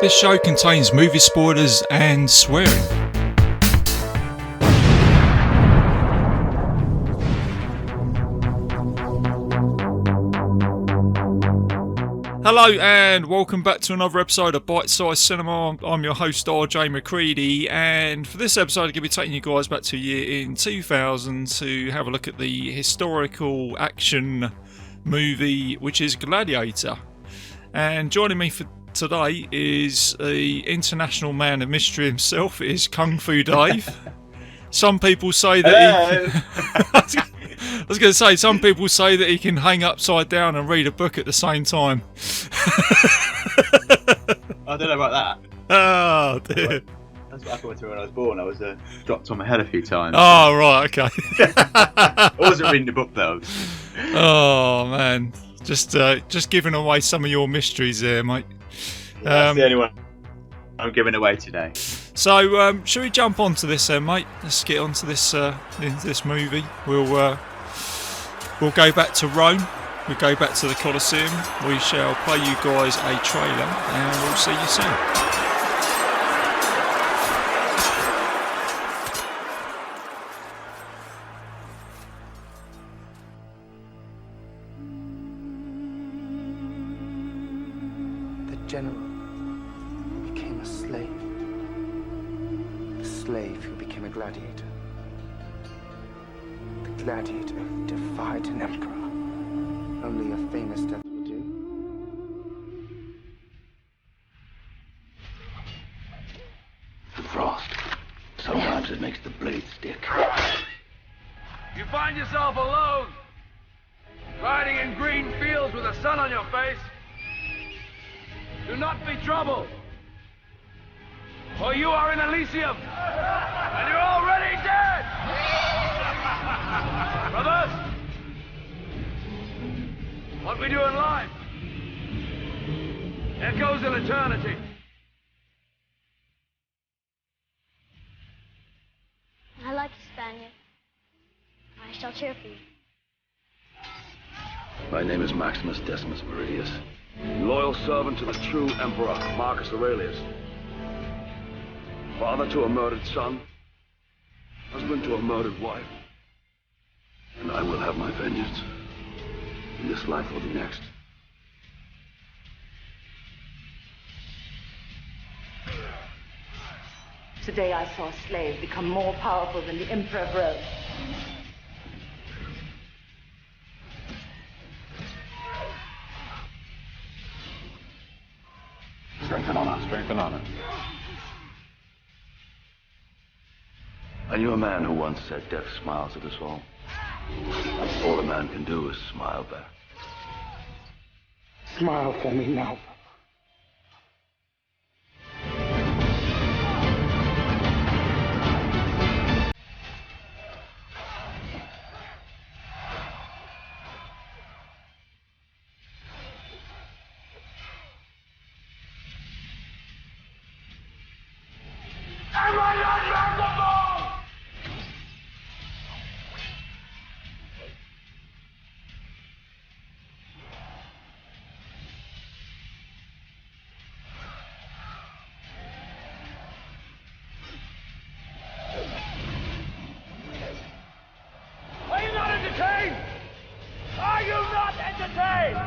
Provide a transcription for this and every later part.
This show contains movie spoilers and swearing. Hello and welcome back to another episode of Bitesize Cinema. I'm your host RJ McCready, and for this episode I'm going to be taking you guys back to a year in 2000 to have a look at the historical action movie which is Gladiator. And joining me for today is the international man of mystery himself, is Kung Fu Dave. Some people say that I was going to say, some people say that he can hang upside down and read a book at the same time. I don't know about that. Oh dear. That's what happened to me when I was born. I was dropped on my head a few times. Oh, right, okay. I wasn't reading the book though. Oh man, just giving away some of your mysteries there, mate. That's the only one I'm giving away today. So, shall we jump onto this then, mate? Let's get onto this this movie. We'll go back to Rome. We'll go back to the Colosseum. We shall play you guys a trailer, and we'll see you soon. The general became a slave. The slave who became a gladiator. The gladiator who defied an emperor. Only a famous death will do. The frost. Sometimes it makes the blade stick. You find yourself alone, riding in green fields with the sun on your face. Do not be troubled, for you are in Elysium, and you're already dead! Brothers, what we do in life echoes in eternity. I like you, Spaniard. I shall cheer for you. My name is Maximus Decimus Meridius. Loyal servant to the true Emperor, Marcus Aurelius. Father to a murdered son. Husband to a murdered wife. And I will have my vengeance. In this life or the next. Today I saw a slave become more powerful than the Emperor of Rome. Strength and honor. Strength and honor. I knew a man who once said death smiles at us all. All a man can do is smile back. Smile for me now. Am I not merciful? Are you not entertained? Are you not entertained?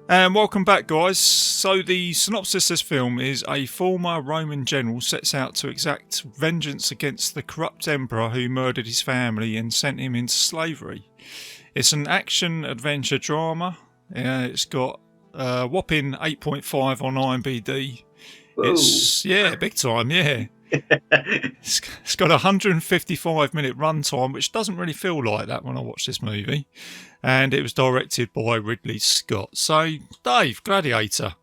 And welcome back, guys. So the synopsis of this film is: a former Roman general sets out to exact vengeance against the corrupt emperor who murdered his family and sent him into slavery. It's an action-adventure drama. It's got a whopping 8.5 on IMDb. Whoa. It's, yeah, big time, yeah. It's got a 155-minute runtime, which doesn't really feel like that when I watch this movie. And it was directed by Ridley Scott. So, Dave, Gladiator.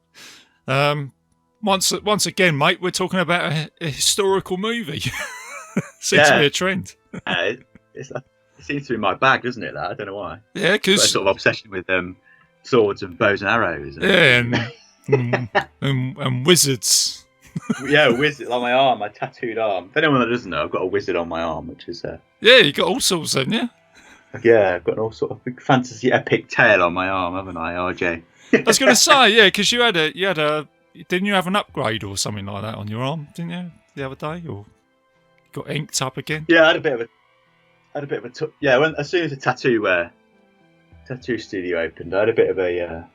Once again, mate, we're talking about a historical movie. Seems to be a trend. It seems to be my bag, doesn't it? That I don't know why. Yeah, because a sort of obsession with swords and bows and arrows. Yeah, and wizards. Yeah, a wizard on my arm, my tattooed arm. If anyone that doesn't know, I've got a wizard on my arm, which is Yeah, you got all sorts, haven't you? yeah, I've got an all sort of big fantasy epic tale on my arm, haven't I, RJ? I was going to say, yeah, because you had a, didn't you have an upgrade or something like that on your arm, didn't you, the other day, or got inked up again? Yeah, I had a bit of a yeah. As soon as the tattoo studio opened, I had a bit of a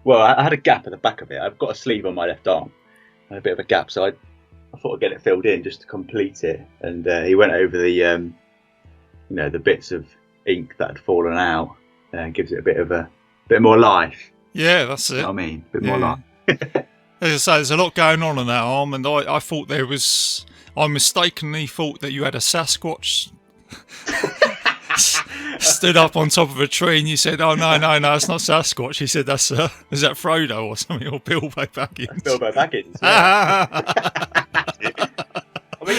well, I had a gap at the back of it. I've got a sleeve on my left arm, and a bit of a gap, so I thought I'd get it filled in just to complete it. And he went over the the bits of ink that had fallen out, and gives it a bit more life. Yeah, that's it. You know what I mean, a bit more life. As I say, there's a lot going on that arm, and I thought I mistakenly thought that you had a Sasquatch stood up on top of a tree, and you said, "Oh no, it's not Sasquatch." He said, "That's is that Frodo or something, or Bilbo Baggins?" That's Bilbo Baggins. Yeah. I mean,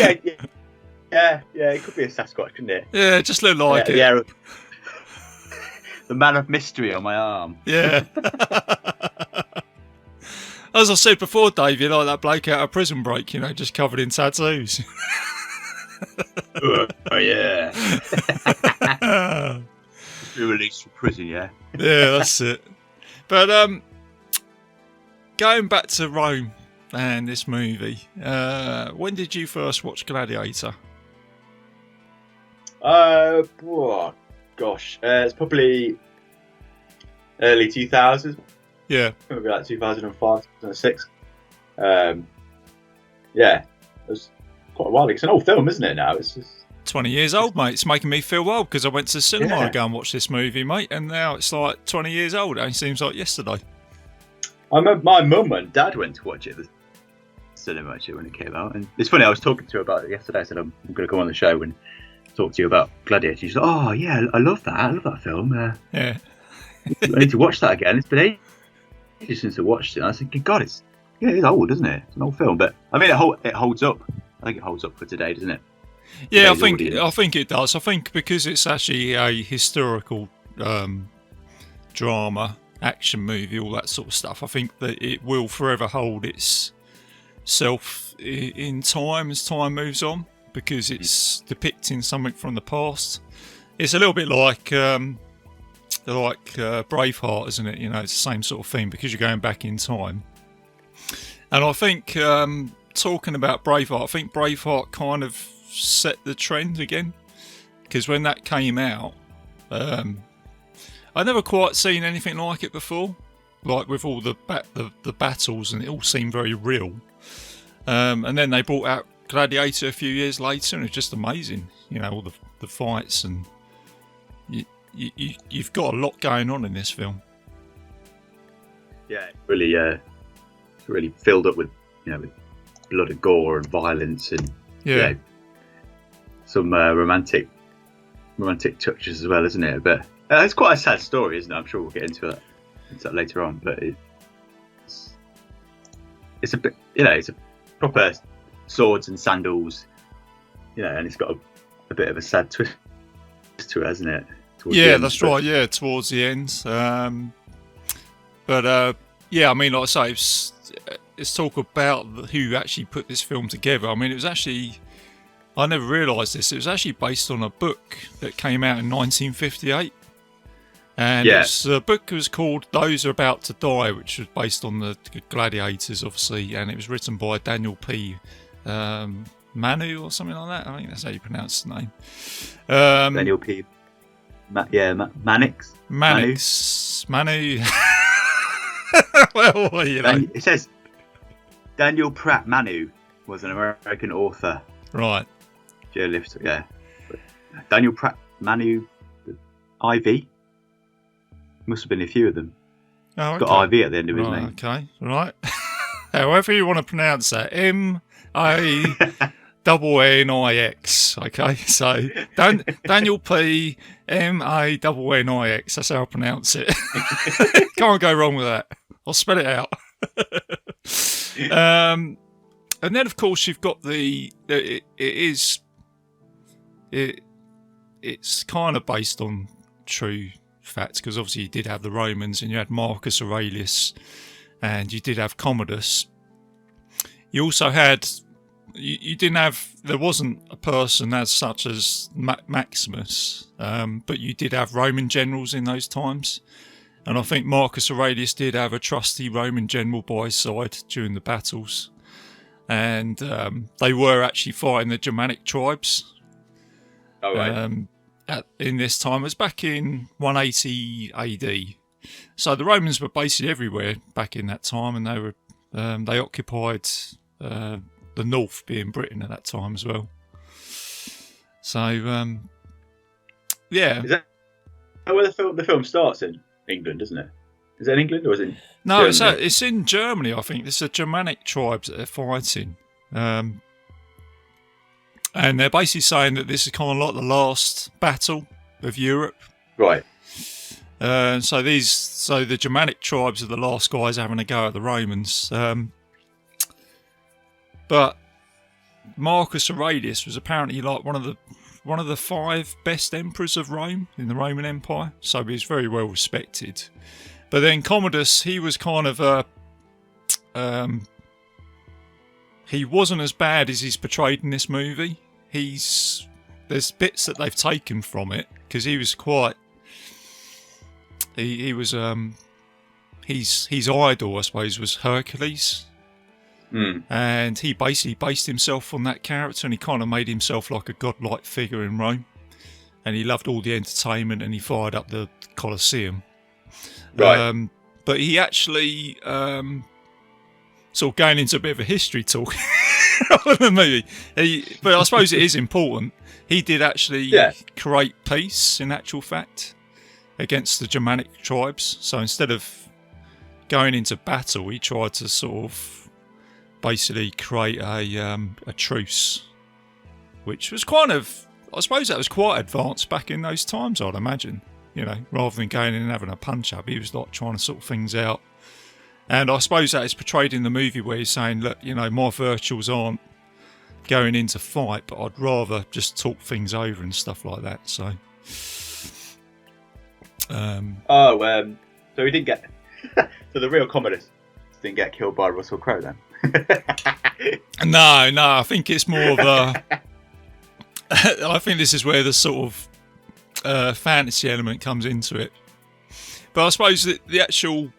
yeah, it could be a Sasquatch, couldn't it? Yeah, it just looked like it. Yeah, the man of mystery on my arm. Yeah. As I said before, Dave, you're like that bloke out of Prison Break, just covered in tattoos. Oh yeah. Be released from prison, yeah. Yeah, that's it. But going back to Rome and this movie, when did you first watch Gladiator? Oh, gosh, it's probably early 2000s. Yeah, Maybe like 2005, 2006. Yeah, it was quite a while. It's an old film, isn't it? Now it's just 20 years old, mate. It's making me feel old because I went to the cinema Yeah. to go and watch this movie, mate, and now it's like 20 years old. It seems like yesterday. I remember my mum and dad went to watch it at the cinema actually when it came out, and it's funny. I was talking to her about it yesterday. I said I'm going to come on the show and talk to you about Gladiator. She's like, "Oh yeah, I love that. I love that film. Yeah. I need to watch that again. It's been ages since I watched it." And I said, "God, it's old, isn't it? It's an old film, but I mean, it holds up. I think it holds up for today, doesn't it?" Yeah, Today's audience. I think it does. I think because it's actually a historical drama, action movie, all that sort of stuff. I think that it will forever hold its self in time as time moves on because it's depicting something from the past. It's a little bit like Braveheart, isn't it? It's the same sort of thing because you're going back in time. And I think talking about Braveheart, I think Braveheart kind of set the trend again because when that came out, I'd never quite seen anything like it before, like with all the battles, and it all seemed very real. And then they brought out Gladiator a few years later, and it's just amazing. All the fights, and you've got a lot going on in this film. Yeah, really filled up with with blood and gore and violence and some romantic touches as well, isn't it? But it's quite a sad story, isn't it? I'm sure we'll get into that later on. But it's a bit, it's a proper swords and sandals, and it's got a bit of a sad twist to it, hasn't it? Yeah, that's right. Yeah, towards the end. But yeah, I mean, like I say, let's talk about who actually put this film together. I mean, it was actually, I never realised this, it was actually based on a book that came out in 1958. And the book was called Those Are About to Die, which was based on the Gladiators, obviously, and it was written by Daniel P. Manu or something like that. I think that's how you pronounce the name. Daniel P. Mannix. Manu. Well, it says Daniel Pratt Manu was an American author. Right. Journalist, yeah. Daniel Pratt Manu IV. Must have been a few of them. Oh, okay. Got IV at the end of his name. Okay, right. However you want to pronounce that. M-A-N-N-I-X. Okay, so Daniel P. M-A-N-N-I-X. That's how I pronounce it. Can't go wrong with that. I'll spell it out. And then, of course, you've got it's kind of based on true facts because obviously you did have the Romans and you had Marcus Aurelius and you did have Commodus. you also had, you didn't have, there wasn't a person as such as Maximus, but you did have Roman generals in those times. And I think Marcus Aurelius did have a trusty Roman general by his side during the battles. And they were actually fighting the Germanic tribes. Oh, right. In this time. It was back in 180 AD. So the Romans were basically everywhere back in that time, and they occupied the north, being Britain at that time as well. So, yeah. Is that where the film starts in England, isn't it? Is it in England or is it in No, Germany? it's in Germany, I think. It's the Germanic tribes that they're fighting. And they're basically saying that this is kind of like the last battle of Europe. Right. So the Germanic tribes are the last guys having a go at the Romans. But Marcus Aurelius was apparently like one of the 5 best emperors of Rome in the Roman Empire. So he was very well respected. But then Commodus, he was kind of he wasn't as bad as he's portrayed in this movie. There's bits that they've taken from it, because he was quite. He was his idol, I suppose, was Hercules, and he basically based himself on that character, and he kind of made himself like a godlike figure in Rome, and he loved all the entertainment, and he fired up the Colosseum. Right. But he actually sort of going into a bit of a history talk of the movie. But I suppose it is important. He did actually create peace, in actual fact, against the Germanic tribes. So instead of going into battle, he tried to sort of basically create a truce, which was kind of, I suppose that was quite advanced back in those times, I'd imagine. You know, rather than going in and having a punch up, he was like trying to sort things out. And I suppose that is portrayed in the movie where he's saying, look, you know, my virtuals aren't going into fight, but I'd rather just talk things over and stuff like that. So, so he didn't get. So the real Commodus didn't get killed by Russell Crowe then. No, I think it's more of a. I think this is where the sort of fantasy element comes into it. But I suppose the actual.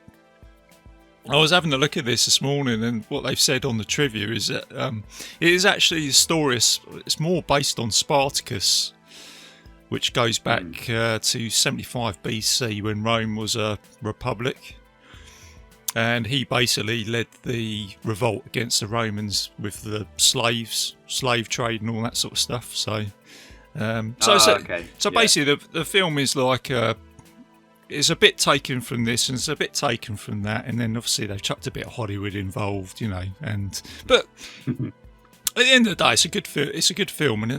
I was having a look at this morning, and what they've said on the trivia is that it is actually a story. It's more based on Spartacus, which goes back to 75 BC when Rome was a republic, and he basically led the revolt against the Romans with the slave trade, and all that sort of stuff. So basically, the film is like. It's a bit taken from this and it's a bit taken from that, and then obviously they've chucked a bit of Hollywood involved, you know. But at the end of the day, it's a good film,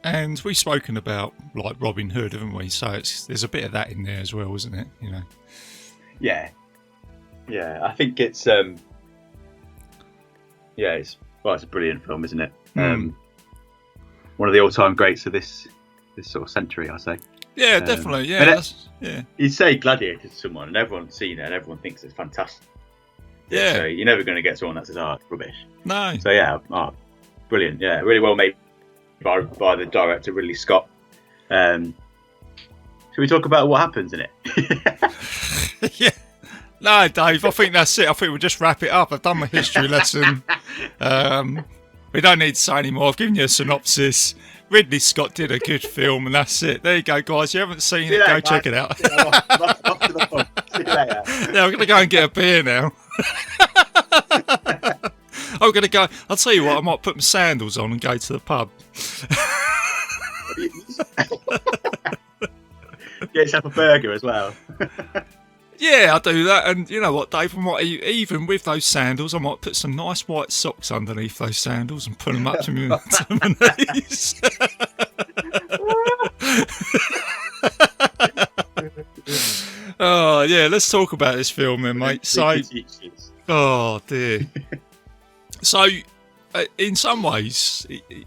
and we've spoken about like Robin Hood, haven't we? So there's a bit of that in there as well, isn't it? You know. Yeah. I think it's it's a brilliant film, isn't it? One of the all-time greats of this sort of century, I say. Yeah, definitely. Yeah, You say Gladiator to someone, and everyone's seen it, and everyone thinks it's fantastic. Yeah. So you're never going to get someone that says, "Oh, rubbish." No. So brilliant. Yeah, really well made by the director Ridley Scott. Should we talk about what happens in it? Yeah. No, Dave. I think that's it. I think we'll just wrap it up. I've done my history lesson. We don't need to say any more. I've given you a synopsis. Ridley Scott did a good film, and that's it. There you go, guys. You haven't seen it, go check it out. See you later. Yeah, I'm going to go and get a beer now. I'm going to go. I'll tell you what, I might put my sandals on and go to the pub. Get yourself a burger as well. Yeah, I'll do that. And you know what, Dave? I might, even with those sandals, I might put some nice white socks underneath those sandals and put them up to my knees. Oh, yeah, let's talk about this film then, mate. So, oh, dear. So, in some ways,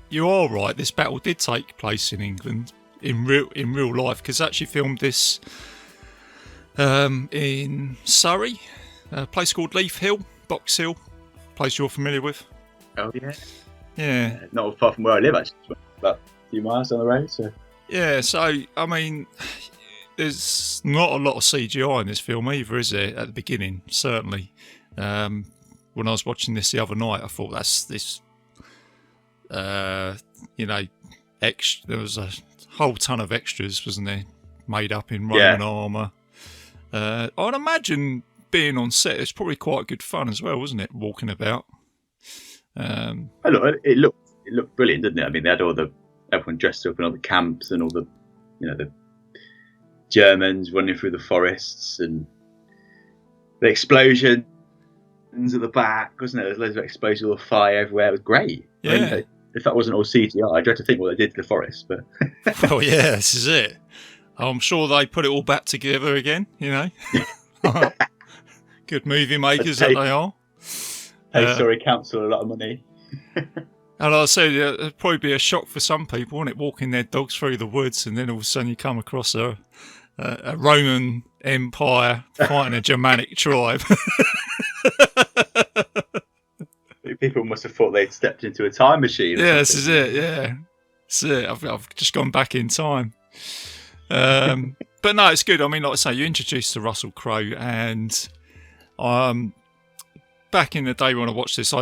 you are right. This battle did take place in England in real life, because they actually filmed this in Surrey, a place called Leaf Hill, Box Hill, place you're familiar with. Oh yeah. Yeah. Not far from where I live, actually. About a few miles down the road. So. Yeah, so, I mean, there's not a lot of CGI in this film either, is there, at the beginning, certainly. When I was watching this the other night, I thought that's this, you know, there was a whole ton of extras, wasn't there, made up in Roman armour. I'd imagine being on set, it's probably quite good fun as well, wasn't it, walking about? It looked brilliant, didn't it? I mean, they had everyone dressed up in all the camps and all the, the Germans running through the forests and the explosions at the back, wasn't it? There's loads of explosions of fire everywhere. It was great. Yeah. I mean, if that wasn't all CGI, I'd dread to think what they did to the forest. But well, yeah, this is it. I'm sure they put it all back together again. Good movie makers that they are. Pay Story Council a lot of money. And I said, it'd probably be a shock for some people, wouldn't it? Walking their dogs through the woods, and then all of a sudden you come across a Roman Empire fighting a Germanic tribe. People must have thought they'd stepped into a time machine. Yeah, this is it. Yeah, this is it. I've just gone back in time. But no, it's good. I mean, like I say, you introduced to Russell Crowe, and back in the day when I watched this,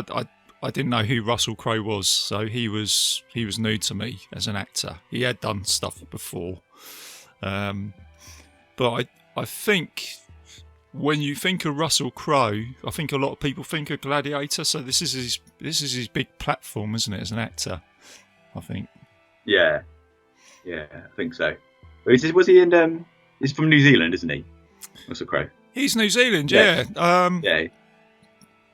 I didn't know who Russell Crowe was, so he was new to me as an actor. He had done stuff before, but I think when you think of Russell Crowe, I think a lot of people think of Gladiator. So this is his big platform, isn't it, as an actor? I think. Yeah, I think so. Was he in? He's from New Zealand, isn't he? Russell Crowe. He's New Zealand, yeah. Yeah.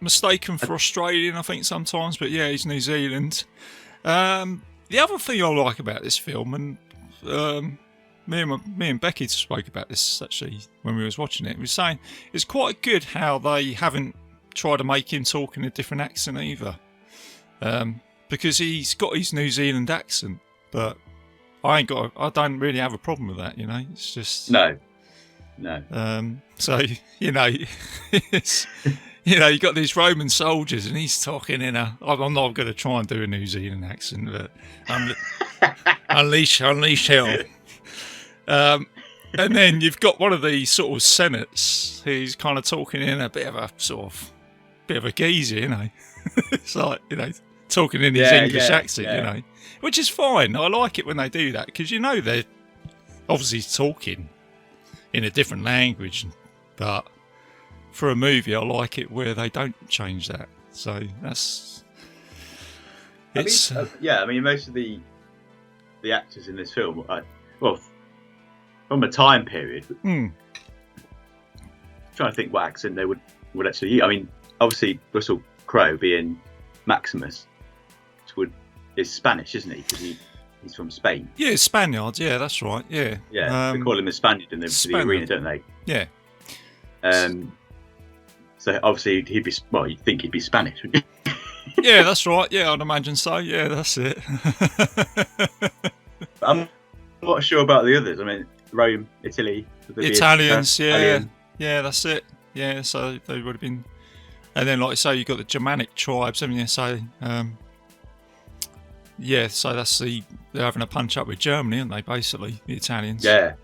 Mistaken for Australian, I think sometimes, but yeah, he's New Zealand. The other thing I like about this film, and me and Becky spoke about this actually when we was watching it. We were saying it's quite good how they haven't tried to make him talk in a different accent either, because he's got his New Zealand accent, but I don't really have a problem with that. It's just no. So it's. You got these Roman soldiers, and he's talking in I'm not going to try and do a New Zealand accent, but unleash hell. And then you've got one of these sort of senates who's kind of talking in a bit of a geezer, It's like, talking in his English accent, which is fine. I like it when they do that, because they're obviously talking in a different language, but for a movie, I like it where they don't change that. So that's. I mean, most of the actors in this film, from a time period. Trying to think what accent they would actually use. I mean, obviously Russell Crowe being Maximus is Spanish, isn't he? Because he's from Spain. Yeah, Spaniards. Yeah, that's right. Yeah. Yeah, they call him a Spaniard in the arena, don't they? Yeah. So obviously you'd think he'd be Spanish, wouldn't you? Yeah, that's right. Yeah, I'd imagine so. Yeah, that's it. I'm not sure about the others. I mean, Rome, Italy. Italians, Italian. Yeah, that's it. Yeah, so they would have been. And then, like I say, you've got the Germanic tribes, haven't you? So, so that's they're having a punch up with Germany, aren't they, basically, the Italians? Yeah.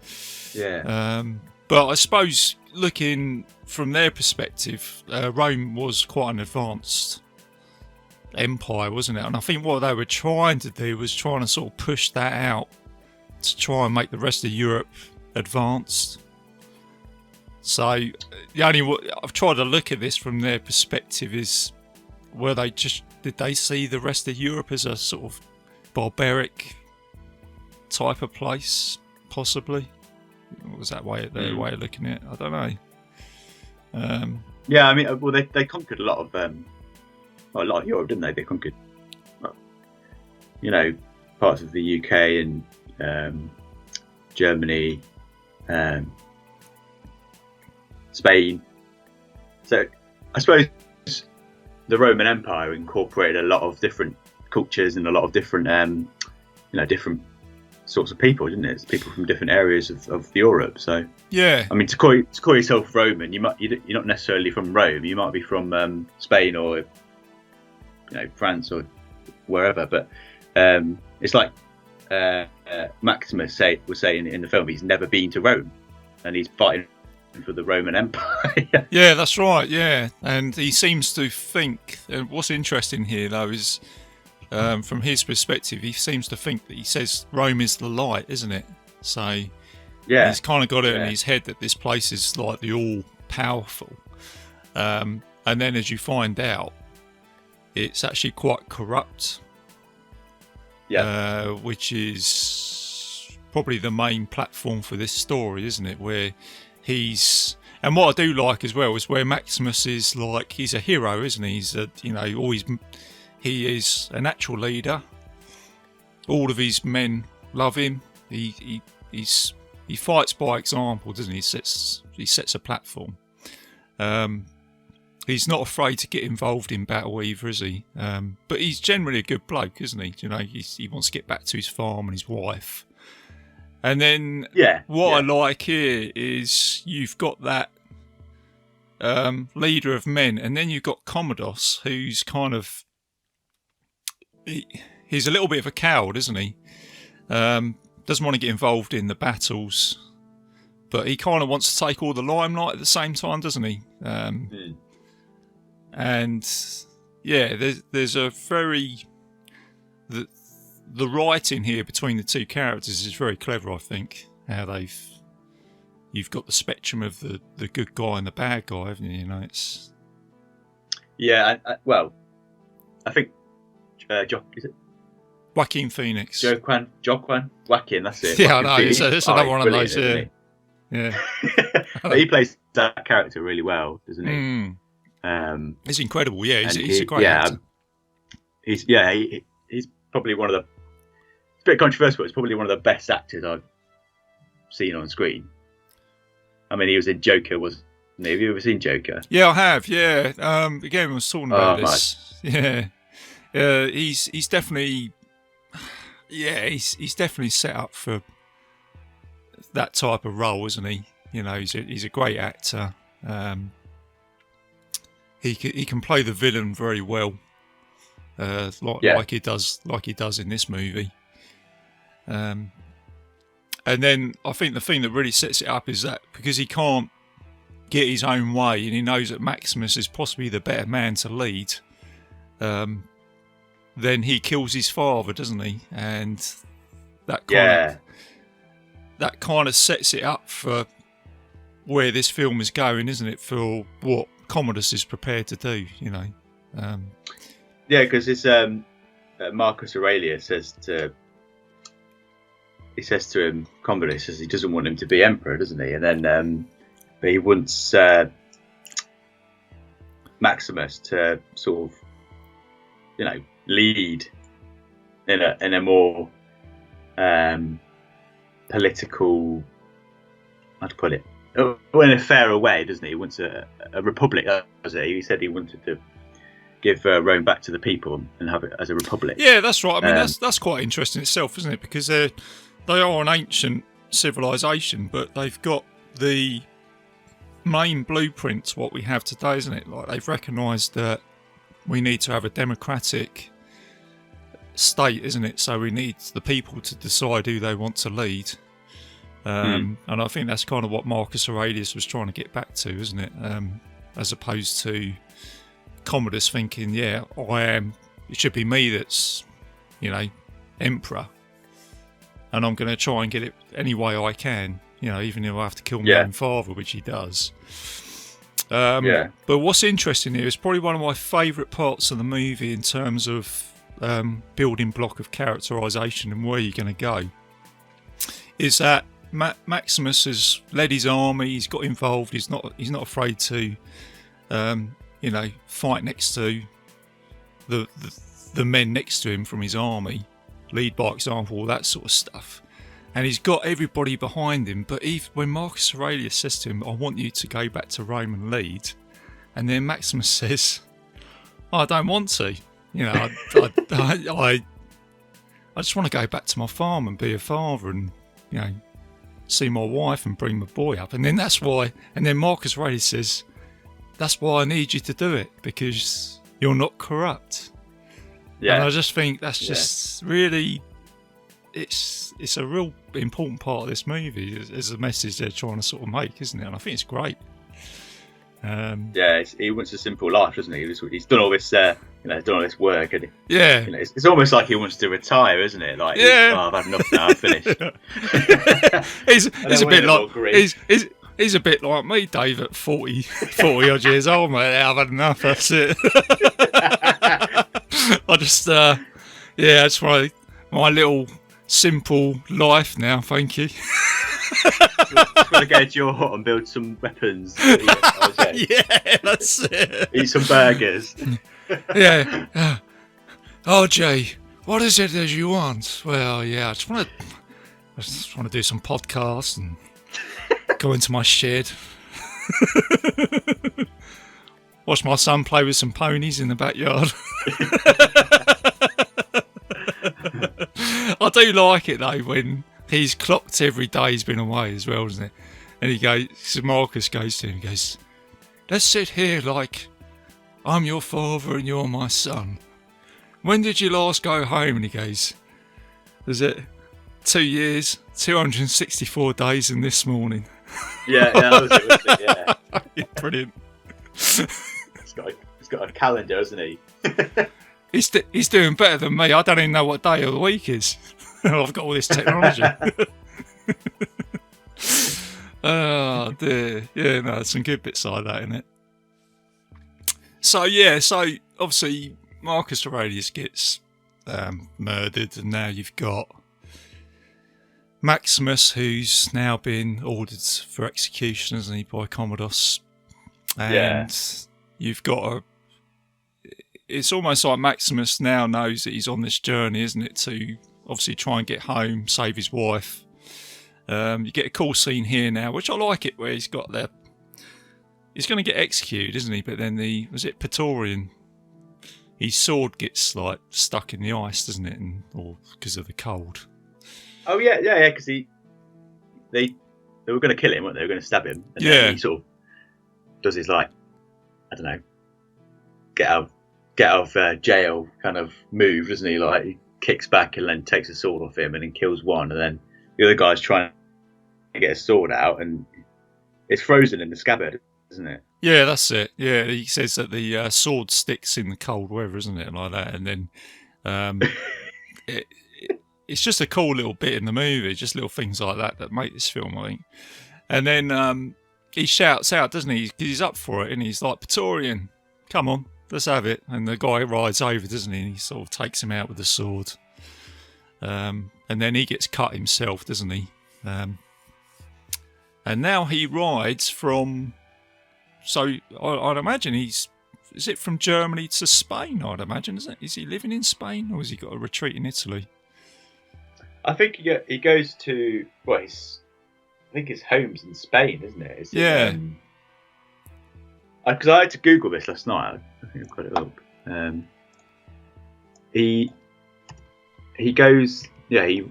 But I suppose, looking from their perspective, Rome was quite an advanced empire, wasn't it? And I think what they were trying to do was trying to sort of push that out to try and make the rest of Europe advanced. So I've tried to look at this from their perspective is, did they see the rest of Europe as a sort of barbaric type of place, possibly? Was that their way of looking at it? I don't know. Yeah, I mean, well, they conquered a lot of Europe, didn't they? They conquered, parts of the UK and Germany, Spain. So I suppose the Roman Empire incorporated a lot of different cultures and a lot of different, different sorts of people, didn't it? It's people from different areas of Europe. So yeah, I mean, to call yourself Roman, you're not necessarily from Rome. You might be from Spain or France or wherever. But it's like Maximus was saying in the film, he's never been to Rome, and he's fighting for the Roman Empire. Yeah, that's right. Yeah, and he seems to think. And what's interesting here, though, is from his perspective, he seems to think that he says Rome is the light, isn't it? So he's kind of got it in his head that this place is like the all-powerful. And then, as you find out, it's actually quite corrupt. Yeah. Which is probably the main platform for this story, isn't it? Where and what I do like as well is where Maximus is like, he's a hero, isn't he? He's he is a natural leader. All of his men love him. He fights by example, doesn't he? He sets a platform. He's not afraid to get involved in battle either, is he? But he's generally a good bloke, isn't he? He wants to get back to his farm and his wife. And then what I like here is you've got that leader of men, and then you've got Commodus, who's kind of... He's a little bit of a coward, isn't he? Doesn't want to get involved in the battles, but he kind of wants to take all the limelight at the same time, doesn't he? And yeah, there's a very... The writing here between the two characters is very clever, I think. How you've got the spectrum of the good guy and the bad guy, haven't you? It's... Yeah, I think is it Joaquin Phoenix? Joaquin, that's it. Yeah, I know. It's another one of those. Yeah. But he plays that character really well, doesn't he? It's incredible. Yeah, he's a great actor. He's probably one of the... It's a bit controversial. It's probably one of the best actors I've seen on screen. I mean, he was in Joker, wasn't he? Have you ever seen Joker? Yeah, I have. Yeah. Again, I was talking about this. Nice. Yeah. He's definitely... Yeah, he's definitely set up for that type of role, isn't he? He's a great actor. He can play the villain very well. Like he does in this movie. And then I think the thing that really sets it up is that because he can't get his own way, and he knows that Maximus is possibly the better man to lead, then he kills his father, doesn't he? And that kind of sets it up for where this film is going, isn't it? For what Commodus is prepared to do, Yeah, because it's Marcus Aurelius says to him, Commodus says he doesn't want him to be emperor, doesn't he? And then but he wants Maximus to sort of, lead in a more political, how to put it, in a fairer way, doesn't he? He wants a republic, doesn't he? He said he wanted to give Rome back to the people and have it as a republic. Yeah, that's right. I mean, that's quite interesting itself, isn't it? Because they are an ancient civilization, but they've got the main blueprints what we have today, isn't it? Like they've recognised that we need to have a democratic state, isn't it? So we need the people to decide who they want to lead. And I think that's kind of what Marcus Aurelius was trying to get back to, isn't it? As opposed to Commodus thinking, it should be me that's, emperor, and I'm going to try and get it any way I can, even if I have to kill my own father, which he does. But what's interesting here is probably one of my favourite parts of the movie in terms of building block of characterisation and where you're going to go, is that Maximus has led his army, he's got involved, he's not afraid to fight next to the men next to him from his army, lead by example, all that sort of stuff. And he's got everybody behind him. But when Marcus Aurelius says to him, I want you to go back to Rome and lead, and then Maximus says, I don't want to. I just want to go back to my farm and be a father and, see my wife and bring my boy up. And then that's why, and then Marcus Aurelius says, that's why I need you to do it, because you're not corrupt. Yeah. And I just think that's just really, it's a real important part of this movie is the message they're trying to sort of make, isn't it? And I think it's great. He wants a simple life, doesn't he? He's done all this, done all this work, and Yeah. It's almost like he wants to retire, isn't it? Like, I've had enough now. I've finished. he's a bit like he's a bit like me, Dave, at 40 odd years old, mate. I've had enough. That's it. I just that's my little simple life now. Thank you. Just want to go to your hut and build some weapons. Yeah, that's it. Eat some burgers. Yeah. RJ, what is it that you want? Well, yeah, I just want to do some podcasts and go into my shed. Watch my son play with some ponies in the backyard. I do like it though when he's clocked every day he's been away as well, isn't it? And so Marcus goes to him and goes, let's sit here like I'm your father and you're my son. When did you last go home? And he goes, was it 2 years, 264 days and this morning? Yeah, that was it, wasn't it? Yeah. Brilliant. He's got a calendar, hasn't he? He's doing better than me. I don't even know what day of the week is. I've got all this technology. Oh dear. Yeah, no, there's some good bits like that in it. So obviously Marcus Aurelius gets murdered, and now you've got Maximus, who's now been ordered for execution, hasn't he, by Commodus? And you've got it's almost like Maximus now knows that he's on this journey, isn't it, to obviously try and get home, save his wife. You get a cool scene here now, which I like it, where he's going to get executed, isn't he? But then was it Praetorian? His sword gets like stuck in the ice, doesn't it? Or because of the cold. Oh yeah, because they were going to kill him, weren't they? They were going to stab him. And then he sort of does his get out of jail kind of move, doesn't he? Like he kicks back and then takes a sword off him and then kills one, and then the other guy's trying to get a sword out and it's frozen in the scabbard, isn't it? Yeah, that's it. Yeah, he says that the sword sticks in the cold weather, isn't it? Like that, and then it's just a cool little bit in the movie, just little things like that make this film, I think. And then he shouts out, doesn't he? Because he's up for it, and he's like, Praetorian, come on, let's have it. And the guy rides over, doesn't he? And he sort of takes him out with the sword. And then he gets cut himself, doesn't he? And now he rides from... So I'd imagine is it from Germany to Spain, I'd imagine, isn't it? Is he living in Spain, or has he got a retreat in Italy? I think he goes to... I think his home's in Spain, isn't it? Yeah. Because I had to Google this last night. I think I've got it up. He goes... Yeah, he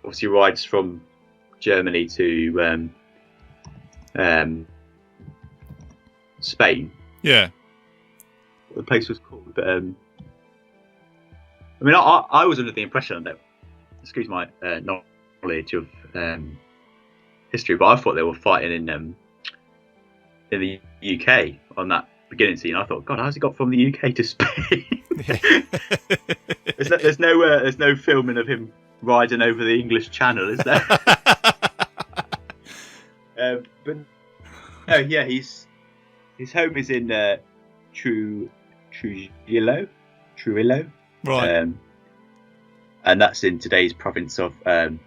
obviously rides from Germany to Spain. Yeah. What the place was called. But I mean, I was under the impression that, excuse my knowledge of history, but I thought they were fighting in the UK on that beginning scene. I thought, God, how's he got from the UK to Spain? There's no filming of him riding over the English Channel, is there? But no, yeah, his home is in Trujillo, right? And that's in today's province of God,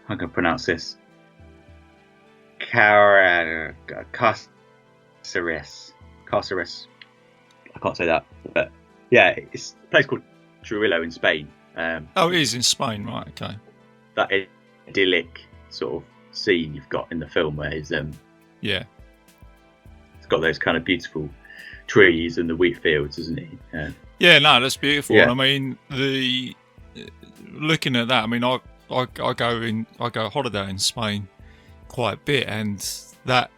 how can I pronounce this? Cáceres. I can't say that, but yeah, it's a place called Trujillo in Spain. It is in Spain, right? Okay. That idyllic sort of scene you've got in the film where it's yeah, it's got those kind of beautiful trees and the wheat fields, isn't it? Yeah, no, that's beautiful. Yeah. I mean, looking at that, I mean, I go holiday in Spain quite a bit, and that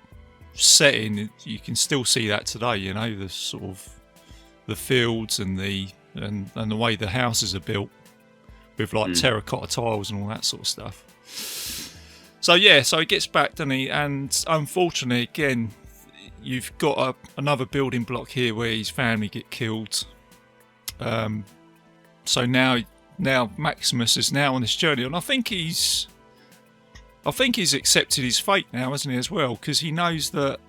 setting, you can still see that today. You know, the sort of the fields and the way the houses are built with like terracotta tiles and all that sort of stuff. So yeah, so he gets back, doesn't he? And unfortunately, again, you've got another building block here where his family get killed. So now Maximus is now on this journey, and I think he's accepted his fate now, hasn't he, as well? Because he knows that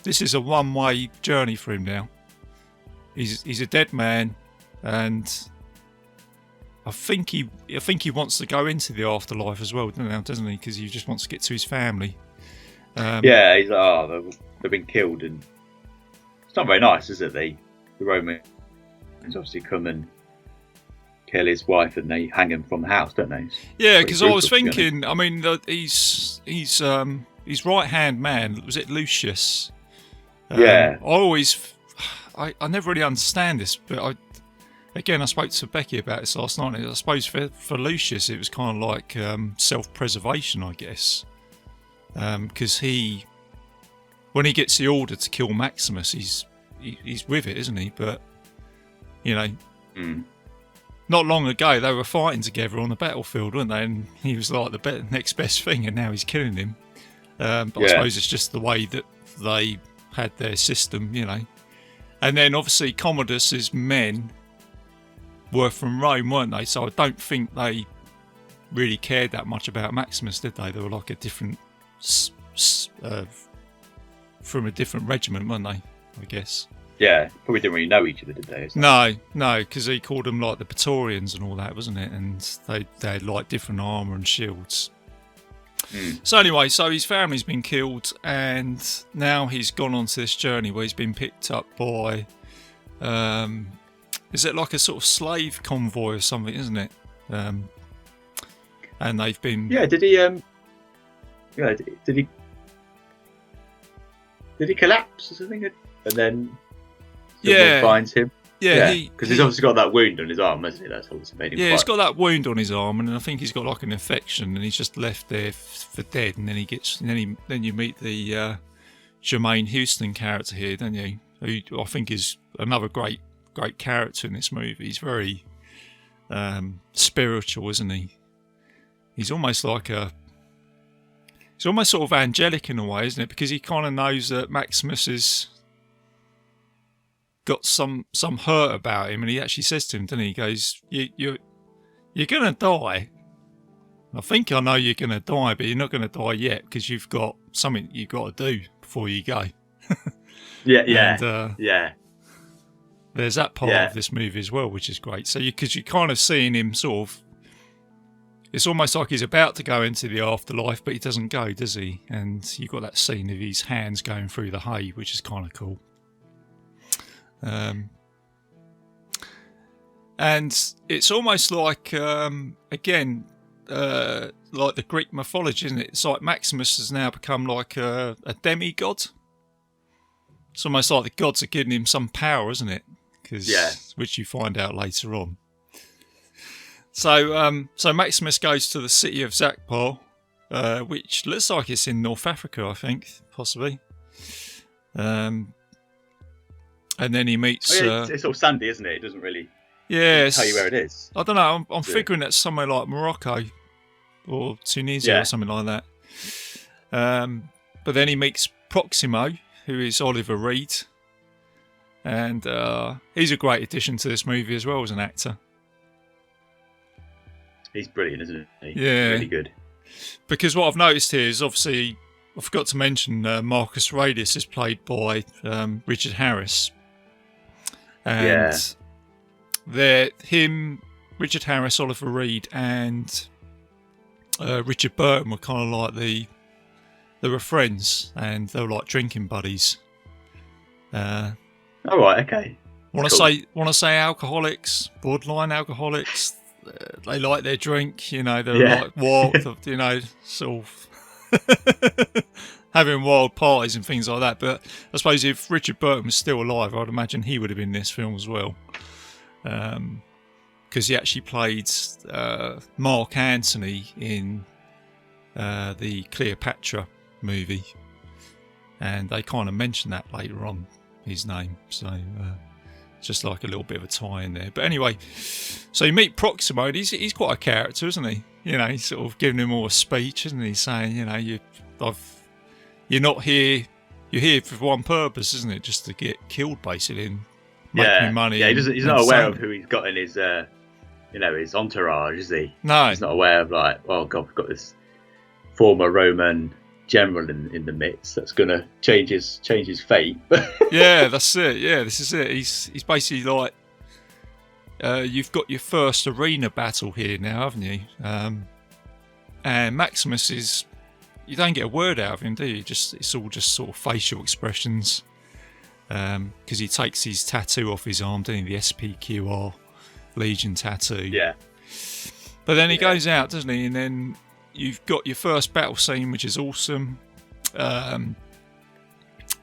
this is a one-way journey for him now. He's a dead man, and I think he wants to go into the afterlife as well, doesn't he? Because he just wants to get to his family. Yeah, he's like, they've been killed, and it's not very nice, is it? The Romans obviously come and kill his wife, and they hang him from the house, don't they? Yeah, because I was thinking, I mean, his right-hand man, was it Lucius? Yeah. I never really understand this, but I spoke to Becky about this last night. I suppose for Lucius, it was kind of like self-preservation, I guess. Because when he gets the order to kill Maximus, he's with it, isn't he? But, you know, not long ago, they were fighting together on the battlefield, weren't they? And he was like the next best thing, and now he's killing him. But I suppose it's just the way that they had their system, you know. And then, obviously, Commodus's men were from Rome, weren't they? So I don't think they really cared that much about Maximus, did they? They were like a different... from a different regiment, weren't they? I guess. Yeah, probably didn't really know each other, did they? No, because he called them like the Praetorians and all that, wasn't it? And they had like different armour and shields. So anyway, so his family's been killed, and now he's gone on to this journey where he's been picked up by, is it like a sort of slave convoy or something, isn't it? And they've been... Yeah, did he collapse or something? And then someone finds him? Yeah, because he's obviously got that wound on his arm, hasn't he? That's obviously made him he's got that wound on his arm, and I think he's got like an infection, and he's just left there for dead. And then then you meet the Jermaine Houston character here, don't you? Who I think is another great character in this movie. He's very spiritual, isn't he? He's almost like he's almost sort of angelic in a way, isn't it? Because he kind of knows that Maximus has got some hurt about him, and he actually says to him, doesn't he? He goes, "You're gonna die. I think I know you're gonna die, but you're not gonna die yet because you've got something you've got to do before you go." Yeah. There's that part of this movie as well, which is great. So because you're kind of seeing him sort of, it's almost like he's about to go into the afterlife, but he doesn't go, does he? And you've got that scene of his hands going through the hay, which is kind of cool. And it's almost like, again, like the Greek mythology, isn't it? It's like Maximus has now become like a demigod. It's almost like the gods are giving him some power, isn't it? Which you find out later on. So Maximus goes to the city of Zakpar, which looks like it's in North Africa, I think, possibly. And then he meets... it's sort of sandy, isn't it? It doesn't really tell you where it is. I don't know. I'm figuring that's somewhere like Morocco or Tunisia or something like that. But then he meets Proximo, who is Oliver Reed. And he's a great addition to this movie as well as an actor. He's brilliant, isn't he? Yeah. Really good. Because what I've noticed here is obviously, I forgot to mention Marcus Aurelius is played by Richard Harris. And Richard Harris, Oliver Reed, and Richard Burton were kind of like they were friends, and they were like drinking buddies. All right, okay. Want to say alcoholics, borderline alcoholics. They like their drink, you know. They're like wild, you know, sort of having wild parties and things like that. But I suppose if Richard Burton was still alive, I'd imagine he would have been in this film as well, because he actually played Mark Antony in the Cleopatra movie, and they kind of mention that later on, his name. So just like a little bit of a tie in there. But anyway, so you meet Proximo. And he's quite a character, isn't he? You know, he's sort of giving him all a speech, isn't he? Saying, you know, you're not here. You're here for one purpose, isn't it? Just to get killed, basically, and make me money. Yeah, he's not aware of who he's got in his, his entourage, is he? No, he's not aware of like, oh God, we've got this former Roman general in the midst that's going to change his fate. Yeah, that's it. Yeah, this is it. He's basically like, you've got your first arena battle here now, haven't you? And Maximus is, you don't get a word out of him, do you? It's all just sort of facial expressions. Because he takes his tattoo off his arm, doesn't he? The SPQR Legion tattoo. Yeah. But then he goes out, doesn't he? And then you've got your first battle scene, which is awesome.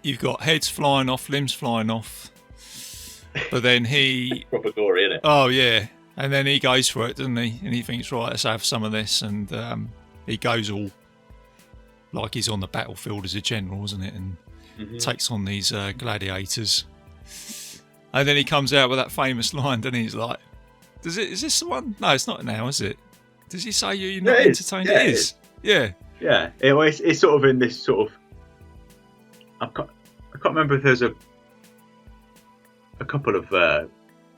You've got heads flying off, limbs flying off. But then he... proper gory, isn't it? Oh, yeah. And then he goes for it, doesn't he? And he thinks, right, let's have some of this. And he goes all like he's on the battlefield as a general, isn't it? And takes on these gladiators. And then he comes out with that famous line, doesn't he? He's like, is this the one? No, it's not now, is it? Does he say you're not entertained? Yeah, it is. Yeah. Yeah. It's sort of in this sort of... I can't remember if there's a couple of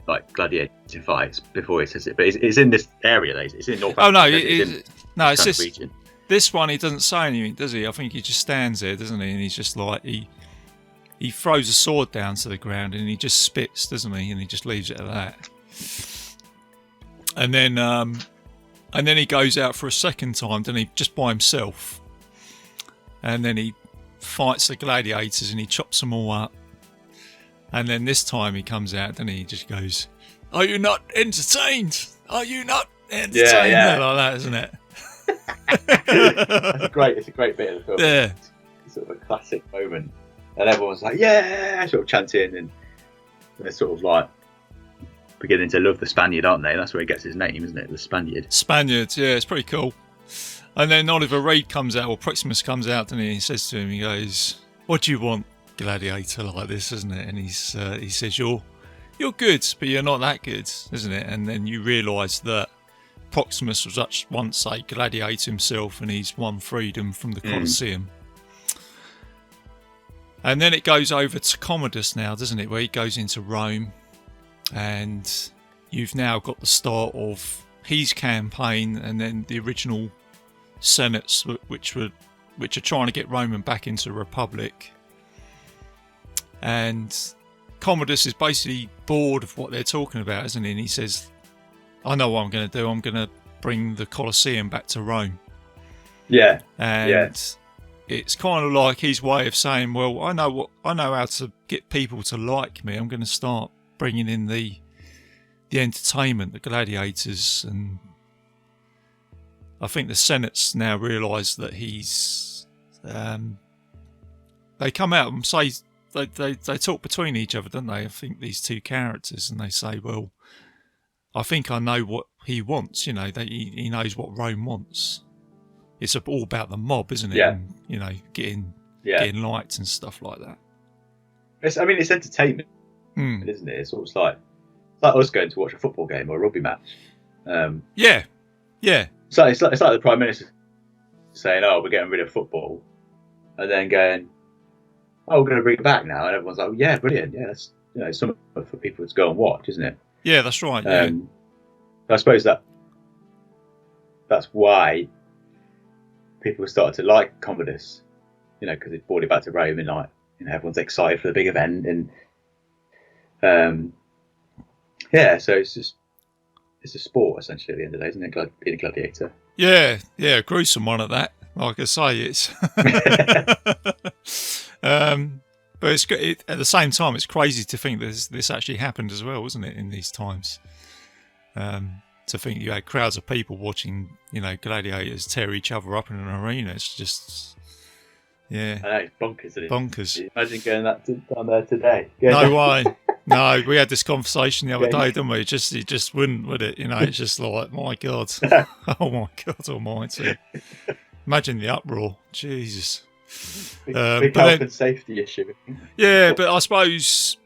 like gladiator fights before he says it, but it's in this area. It's in North. Oh no, it's just region. This one. He doesn't say anything, does he? I think he just stands there, doesn't he? And he's just like he throws a sword down to the ground and he just spits, doesn't he? And he just leaves it at that. And then he goes out for a second time, doesn't he? Just by himself. And then he fights the gladiators and he chops them all up. And then this time he comes out, doesn't he? He just goes, "Are you not entertained? Are you not entertained?" Yeah. Like that, isn't it? It's a great bit of the film. Yeah. It's sort of a classic moment. And everyone's like, yeah, sort of chanting, and they're sort of like beginning to love the Spaniard, aren't they? That's where he gets his name, isn't it? The Spaniard. Spaniard, yeah, it's pretty cool. And then Oliver Reed comes out, or Proximus comes out, and he says to him, he goes, "What do you want, gladiator, like this, isn't it?" And he says, "You're good, but you're not that good, isn't it?" And then you realise that Proximus was once a gladiator himself, and he's won freedom from the Colosseum. And then it goes over to Commodus now, doesn't it? Where he goes into Rome, and you've now got the start of his campaign, and then the original senates, which are trying to get Rome back into the Republic. And Commodus is basically bored of what they're talking about, isn't he? And he says, "I know what I'm going to do. I'm going to bring the Colosseum back to Rome." Yeah. And it's kind of like his way of saying, "Well, I know how to get people to like me. I'm going to start bringing in the entertainment, the gladiators." And I think the senates now realise that he's. They come out and say they talk between each other, don't they? I think these two characters, and they say, "Well, I think I know what he wants. You know, he knows what Rome wants. It's all about the mob, isn't it? Yeah. And, you know, getting liked and stuff like that." It's entertainment, isn't it? It's sort of like us going to watch a football game or a rugby match. Yeah. So it's like the Prime Minister saying, "Oh, we're getting rid of football," and then going, "Oh, we're going to bring it back now," and everyone's like, "Yeah, brilliant. Yeah, that's something for people to go and watch, isn't it?" Yeah, that's right. Yeah. I suppose that's why people started to like Commodus, because it brought it back to Rome, and everyone's excited for the big event, and so it's a sport essentially at the end of the day, isn't it? Being a gladiator. Yeah, a gruesome one at that. Like I say, it's. But it's good. At the same time, it's crazy to think this actually happened as well, wasn't it? In these times, to think you had crowds of people watching, gladiators tear each other up in an arena. It's just, yeah. I know, it's bonkers, isn't it? Bonkers. Imagine going down there today. No way. No, we had this conversation the other day, didn't we? It just wouldn't, would it? It's just like, my God. Oh my God almighty. Imagine the uproar. Jesus. Big health and safety issue. Yeah, but I suppose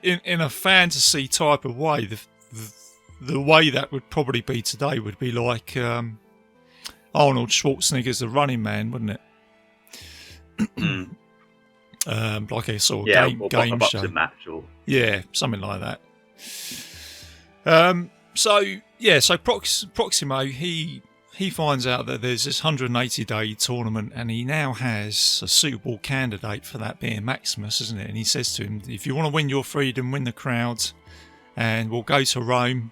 in a fantasy type of way, the way that would probably be today would be like Arnold Schwarzenegger's The Running Man, wouldn't it? Like a sort of game a boxing show. match, or Yeah, something like that. So Proximo, he finds out that there's this 180-day tournament, and he now has a suitable candidate for that being Maximus, isn't it? And he says to him, if you want to win your freedom, win the crowds, and we'll go to Rome,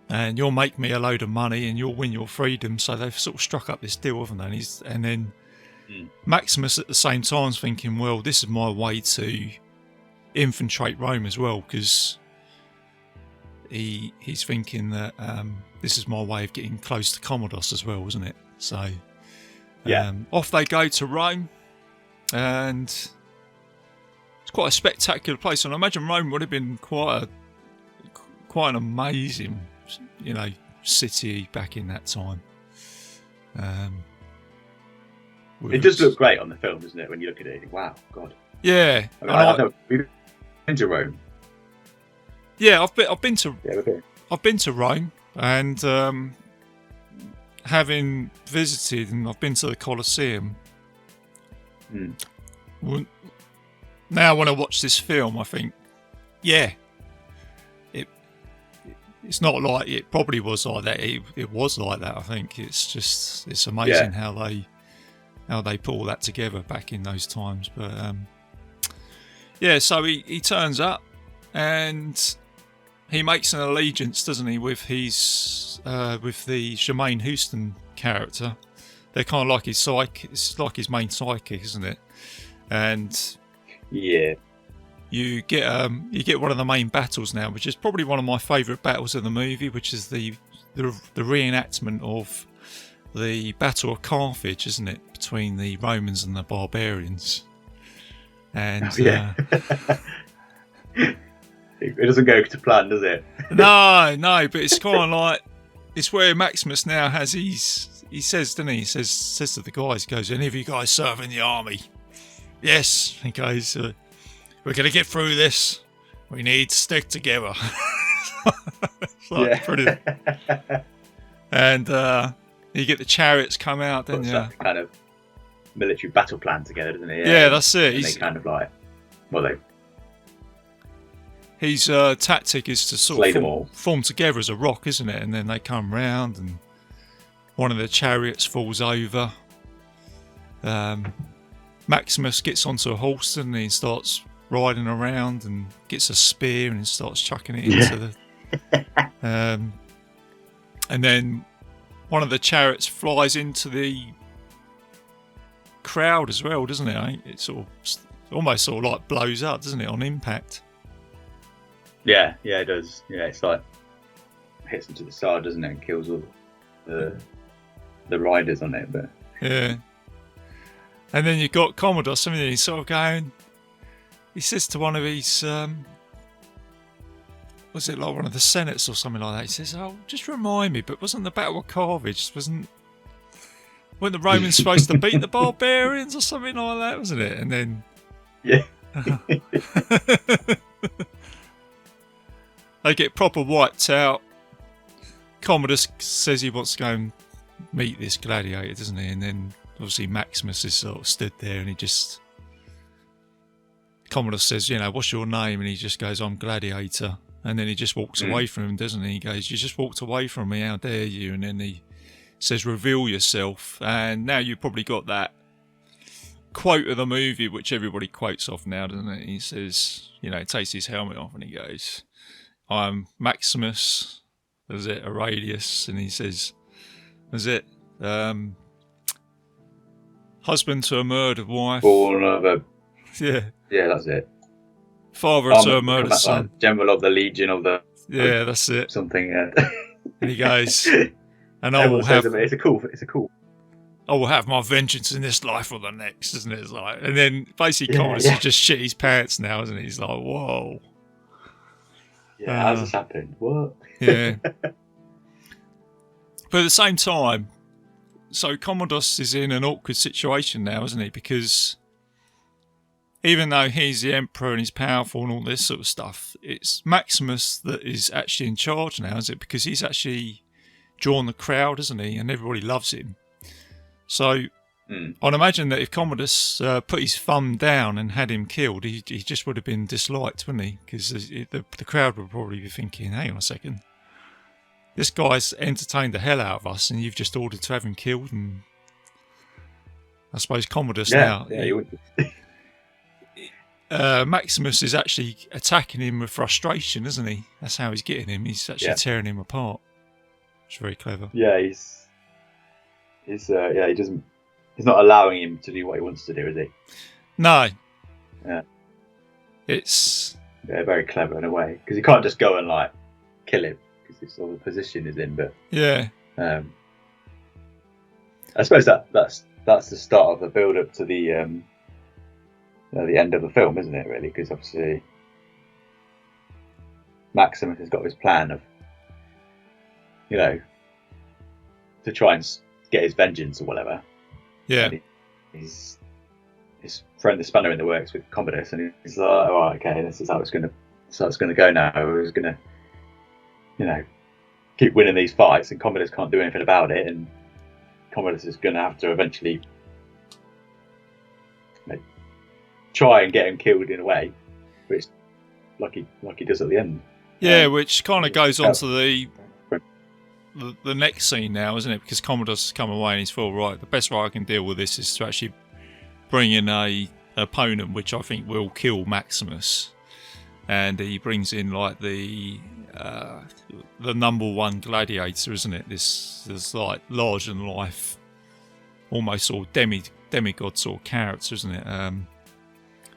and you'll make me a load of money, and you'll win your freedom. So they've sort of struck up this deal, haven't they? And then Maximus at the same time is thinking, well, this is my way to infiltrate Rome as well, because he's thinking that this is my way of getting close to Commodus as well, isn't it? So off they go to Rome, and it's quite a spectacular place. And I imagine Rome would have been quite an amazing, city back in that time. It does look great on the film, doesn't it? When you look at it, you think, wow, God. Yeah. We've been to Rome. Yeah, I've been to okay. I've been to Rome, and having visited, and I've been to the Colosseum. Now, when I watch this film, I think, it's not like it probably was like that. It was like that. I think it's amazing how they put all that together back in those times. But so he turns up, and he makes an allegiance, doesn't he, with his with the Jermaine Houston character. They're kind of like his it's like his main sidekick, isn't it? And you get one of the main battles now, which is probably one of my favourite battles in the movie, which is the reenactment of the Battle of Carthage, isn't it, between the Romans and the barbarians. And it doesn't go to plan, does it? No, but it's kind of like, it's where Maximus now has he says, doesn't he? He says to the guys, he goes, any of you guys serve in the army? Yes. He goes, we're going to get through this. We need to stick together. Brilliant. And you get the chariots come out, don't you? Kind of military battle plan together, doesn't it? Yeah, that's it. And they kind of like, his tactic is to sort of form together as a rock, isn't it? And then they come round, and one of the chariots falls over. Maximus gets onto a horse, and he starts riding around and gets a spear and starts chucking it into the. And then one of the chariots flies into the crowd as well, doesn't it? It almost like blows up, doesn't it, on impact? Yeah, it does. Yeah, it's like hits into the side, doesn't it, and kills all the riders on it. But yeah, and then you've got Commodus, something he's sort of going. He says to one of his, was it like one of the senates or something like that? He says, "Oh, just remind me, but wasn't the Battle of Carthage? Weren't the Romans supposed to beat the barbarians or something like that? Wasn't it?" And then they get proper wiped out. Commodus says he wants to go and meet this gladiator, doesn't he? And then obviously Maximus is sort of stood there, and Commodus says, what's your name? And he just goes, I'm Gladiator. And then he just walks away from him, doesn't he? He goes, you just walked away from me, how dare you? And then he says, reveal yourself. And now you've probably got that quote of the movie, which everybody quotes off now, doesn't it? He says, he takes his helmet off and he goes, I'm Maximus, is it, Aurelius? And he says, is it, husband to a murdered wife? Born of a... Yeah, that's it. Father to a murdered son. General of the Legion of the... Yeah, that's it. Something. And he goes, and I will have... It's a cool... I will have my vengeance in this life or the next, isn't it? It's like, and then basically Commodus just shit his pants now, isn't he? He's like, whoa. Yeah, how's this happened? What? Yeah. But at the same time, so Commodus is in an awkward situation now, isn't he? Because even though he's the emperor and he's powerful and all this sort of stuff, it's Maximus that is actually in charge now, is it? Because he's actually drawn the crowd, isn't he? And everybody loves him. So I'd imagine that if Commodus put his thumb down and had him killed, he just would have been disliked, wouldn't he? Because the crowd would probably be thinking, hang on a second, this guy's entertained the hell out of us and you've just ordered to have him killed. And I suppose Commodus now... Yeah, he would. Maximus is actually attacking him with frustration, isn't he? That's how he's getting him. He's actually tearing him apart. It's very clever. Yeah, he doesn't. He's not allowing him to do what he wants to do, is he? No. Yeah. It's very clever in a way, because he can't just go and like kill him because it's all the position he's in. But yeah, I suppose that's the start of the build up to the end of the film, isn't it? Really, because obviously Maximus has got his plan of, to try and get his vengeance or whatever. Yeah. And he's thrown the spanner in the works with Commodus, and he's like, "All right, okay, this is how it's going to go now. We're just going to, keep winning these fights, and Commodus can't do anything about it, and Commodus is going to have to eventually try and get him killed in a way, which like he does at the end." Yeah, which kind of goes on to the next scene now, isn't it? Because Commodus has come away and he's thought, right, the best way I can deal with this is to actually bring in a opponent which I think will kill Maximus. And he brings in like the number one gladiator, isn't it? This like larger than life, almost sort of demigod sort of character, isn't it?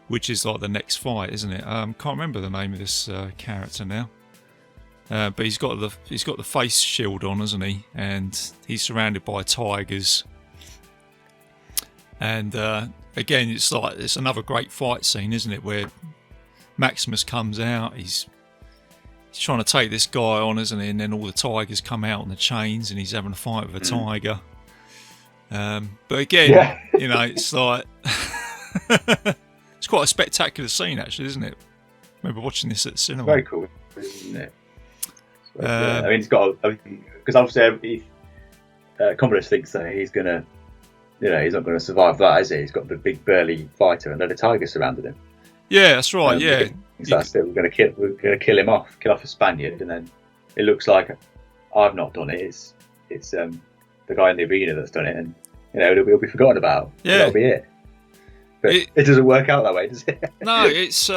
Which is like the next fight, isn't it? Can't remember the name of this character now. But he's got the face shield on, hasn't he? And he's surrounded by tigers. And again, it's another great fight scene, isn't it? Where Maximus comes out, he's trying to take this guy on, isn't he? And then all the tigers come out on the chains, and he's having a fight with a tiger. But again, it's like it's quite a spectacular scene, actually, isn't it? I remember watching this at the cinema. Very cool, isn't it? I mean, it's got because obviously Commodus thinks that he's gonna, he's not going to survive that, is he? He's got the big burly fighter and then the tiger surrounded him. Yeah, that's right. Yeah, that's it. We're going to kill him off, kill off a Spaniard, and then it looks like I've not done it. It's the guy in the arena that's done it, and it'll be forgotten about. Yeah, that'll be it. But it doesn't work out that way, does it? No, it's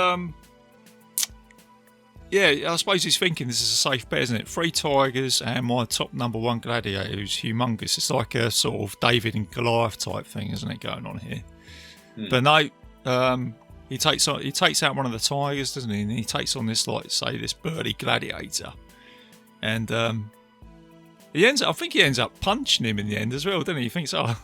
yeah, I suppose he's thinking this is a safe bet, isn't it? 3 tigers and my top number one gladiator, who's humongous. It's like a sort of David and Goliath type thing, isn't it, going on here? But no, he takes out one of the tigers, doesn't he? And he takes on this, like, say, this burly gladiator, and I think he ends up punching him in the end as well, doesn't he? He thinks, oh,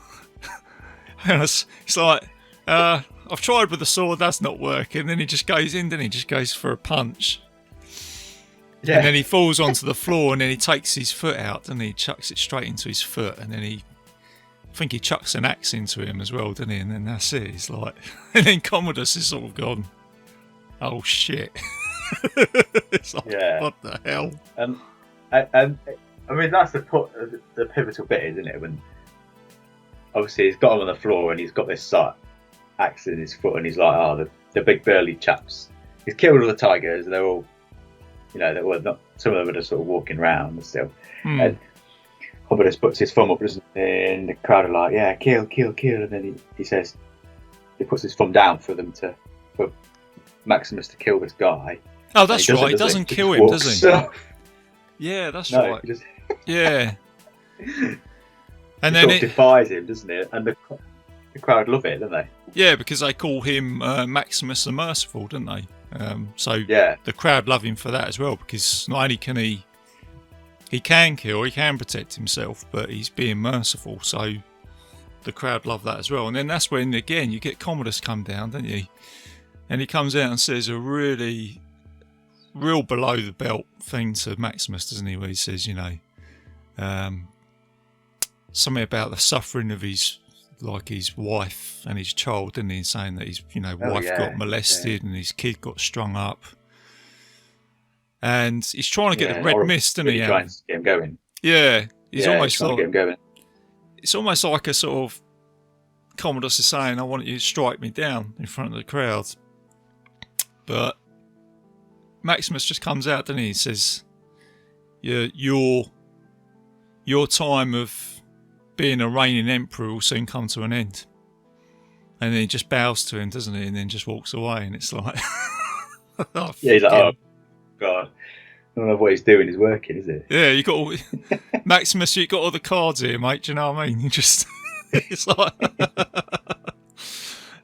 it's like, I've tried with the sword, that's not working. Then he just goes in, then he just goes for a punch. Yeah. And then he falls onto the floor, and then he takes his foot out, and he chucks it straight into his foot, and then I think he chucks an axe into him as well, doesn't he? And then that's it. He's like, and then Commodus is sort of gone, oh shit! It's like, what the hell? I mean, that's the pivotal bit, isn't it? When obviously he's got him on the floor, and he's got this axe in his foot, and he's like, oh, the big burly chaps. He's killed all the tigers, and they're all. Not, some of them are just sort of walking around still. And Commodus puts his thumb up, and the crowd are like, yeah, kill. And then he says, he puts his thumb down for Maximus to kill this guy. Oh, that's right. He doesn't kill him, does he? Yeah, that's right. Yeah. And then it defies him, doesn't it? And the crowd love it, don't they? Yeah, because they call him Maximus the Merciful, don't they? So the crowd love him for that as well, because not only can he can kill, he can protect himself, but he's being merciful, so the crowd love that as well. And then that's when, again, you get Commodus come down, don't you? And he comes out and says a real below the belt thing to Maximus, doesn't he? Where he says, something about the suffering of his like his wife and his child, didn't he? Saying that his wife yeah, got molested and his kid got strung up. And he's trying to get the red mist, isn't he? Really trying to get him going. Yeah, he's almost trying to get him going. It's almost like a sort of Commodus is saying, "I want you to strike me down in front of the crowd," but Maximus just comes out, doesn't he? He says, "Yeah, your time of being a reigning emperor will soon come to an end." And then he just bows to him, doesn't he? And then just walks away, and it's like, he's like, "Oh God, I don't know what he's doing. He's working, is it?" Yeah, you got all, Maximus. You got all the cards here, mate. Do you know what I mean? You just, it's like,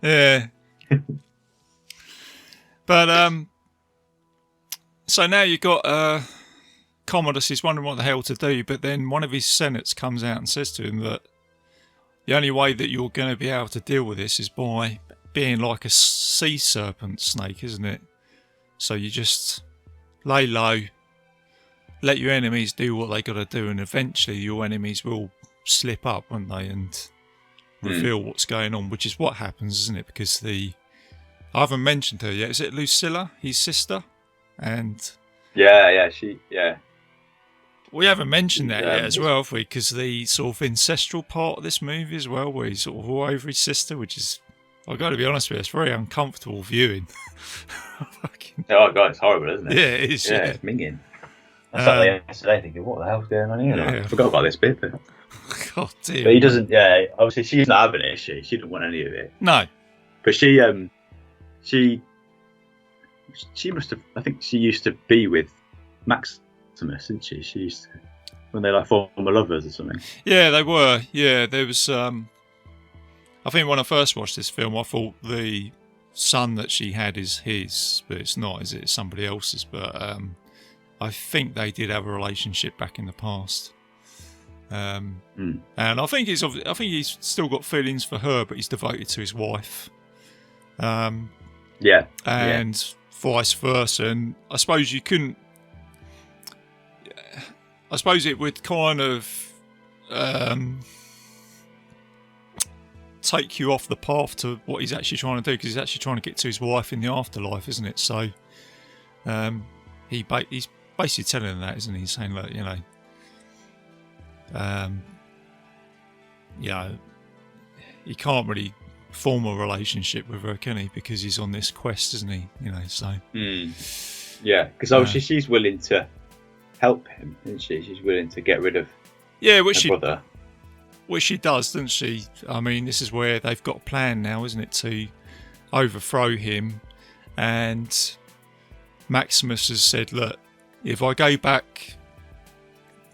yeah. But so now you got Commodus is wondering what the hell to do, but then one of his senates comes out and says to him that the only way that you're going to be able to deal with this is by being like a sea serpent snake, isn't it? So you just lay low, let your enemies do what they got to do, and eventually your enemies will slip up, won't they, and reveal what's going on, which is what happens, isn't it? Because I haven't mentioned her yet. Is it Lucilla, his sister? And we haven't mentioned that yet as well, have we? Because the sort of ancestral part of this movie as well, where he's sort of all over his sister, which is, I've got to be honest with you, it's very uncomfortable viewing. Oh God, it's horrible, isn't it? Yeah, it is. Yeah, it's minging. I sat there yesterday thinking, what the hell's going on here? Yeah. I forgot about this bit, but God damn. But he doesn't. Yeah, obviously she's not having it. She didn't want any of it. No. But she must have. I think she used to be with Maximus, didn't she? She used to, when they like former lovers or something. Yeah, they were. Yeah, there was. I think when I first watched this film, I thought the son that she had is his, but it's not. Is it? It's somebody else's. But I think they did have a relationship back in the past. And I think he's still got feelings for her, but he's devoted to his wife. And vice versa. And I suppose you couldn't. I suppose it would kind of take you off the path to what he's actually trying to do, because he's actually trying to get to his wife in the afterlife, isn't it? So he's basically telling her that, isn't he? He's saying that, he can't really form a relationship with her, can he? Because he's on this quest, isn't he? So. Yeah, because obviously she's willing to help him, isn't she? She's willing to get rid of her brother. Which she does, doesn't she? I mean, this is where they've got a plan now, isn't it, to overthrow him. And Maximus has said, look, if I go back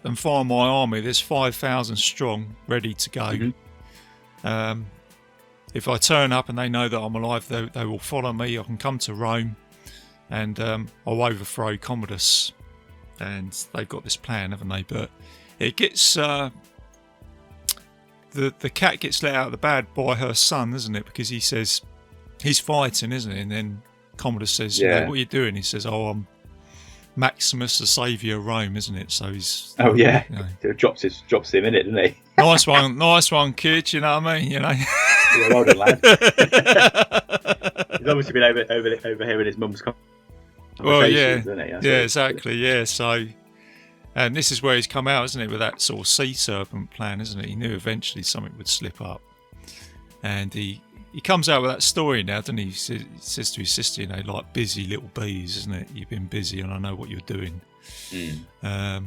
and find my army, there's 5,000 strong, ready to go. If I turn up and they know that I'm alive, they will follow me. I can come to Rome and I'll overthrow Commodus. And they've got this plan, haven't they? But it gets... The cat gets let out of the bag by her son, isn't it? Because he says he's fighting, isn't he? And then Commodus says, what are you doing? He says, I'm Maximus, the saviour of Rome, isn't it? So he's drops him in it, doesn't he? nice one, kid. You know what I mean? Yeah, well done, lad. He's obviously been overhearing his mum's conversations, isn't he? Yeah, exactly. Yeah, so. And this is where he's come out, isn't it, with that sort of sea serpent plan, isn't it? He knew eventually something would slip up. And he comes out with that story now, doesn't he? He says to his sister, like busy little bees, isn't it? You've been busy and I know what you're doing. And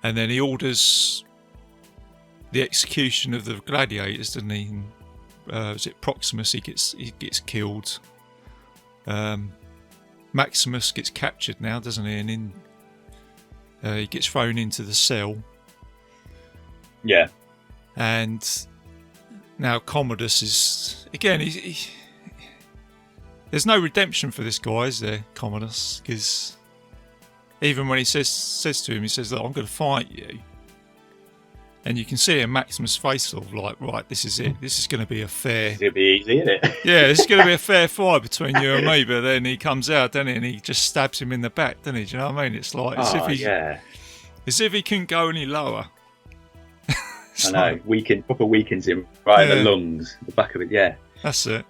then he orders the execution of the gladiators, doesn't he? And, was it Proximus? He gets killed. Maximus gets captured now, doesn't he? And he gets thrown into the cell. Yeah. And now Commodus is... Again, there's no redemption for this guy, is there, Commodus? Because even when he says to him, he says, look, I'm going to fight you. And you can see in Maximus' face sort of like, right, this is it. This is going to be a fair... It's going to be easy, isn't it? Yeah, this is going to be a fair fight between you and me. But then he comes out, doesn't he? And he just stabs him in the back, doesn't he? Do you know what I mean? It's like as if he couldn't go any lower. I know, proper weakens him right in the lungs, the back of it. Yeah, that's it.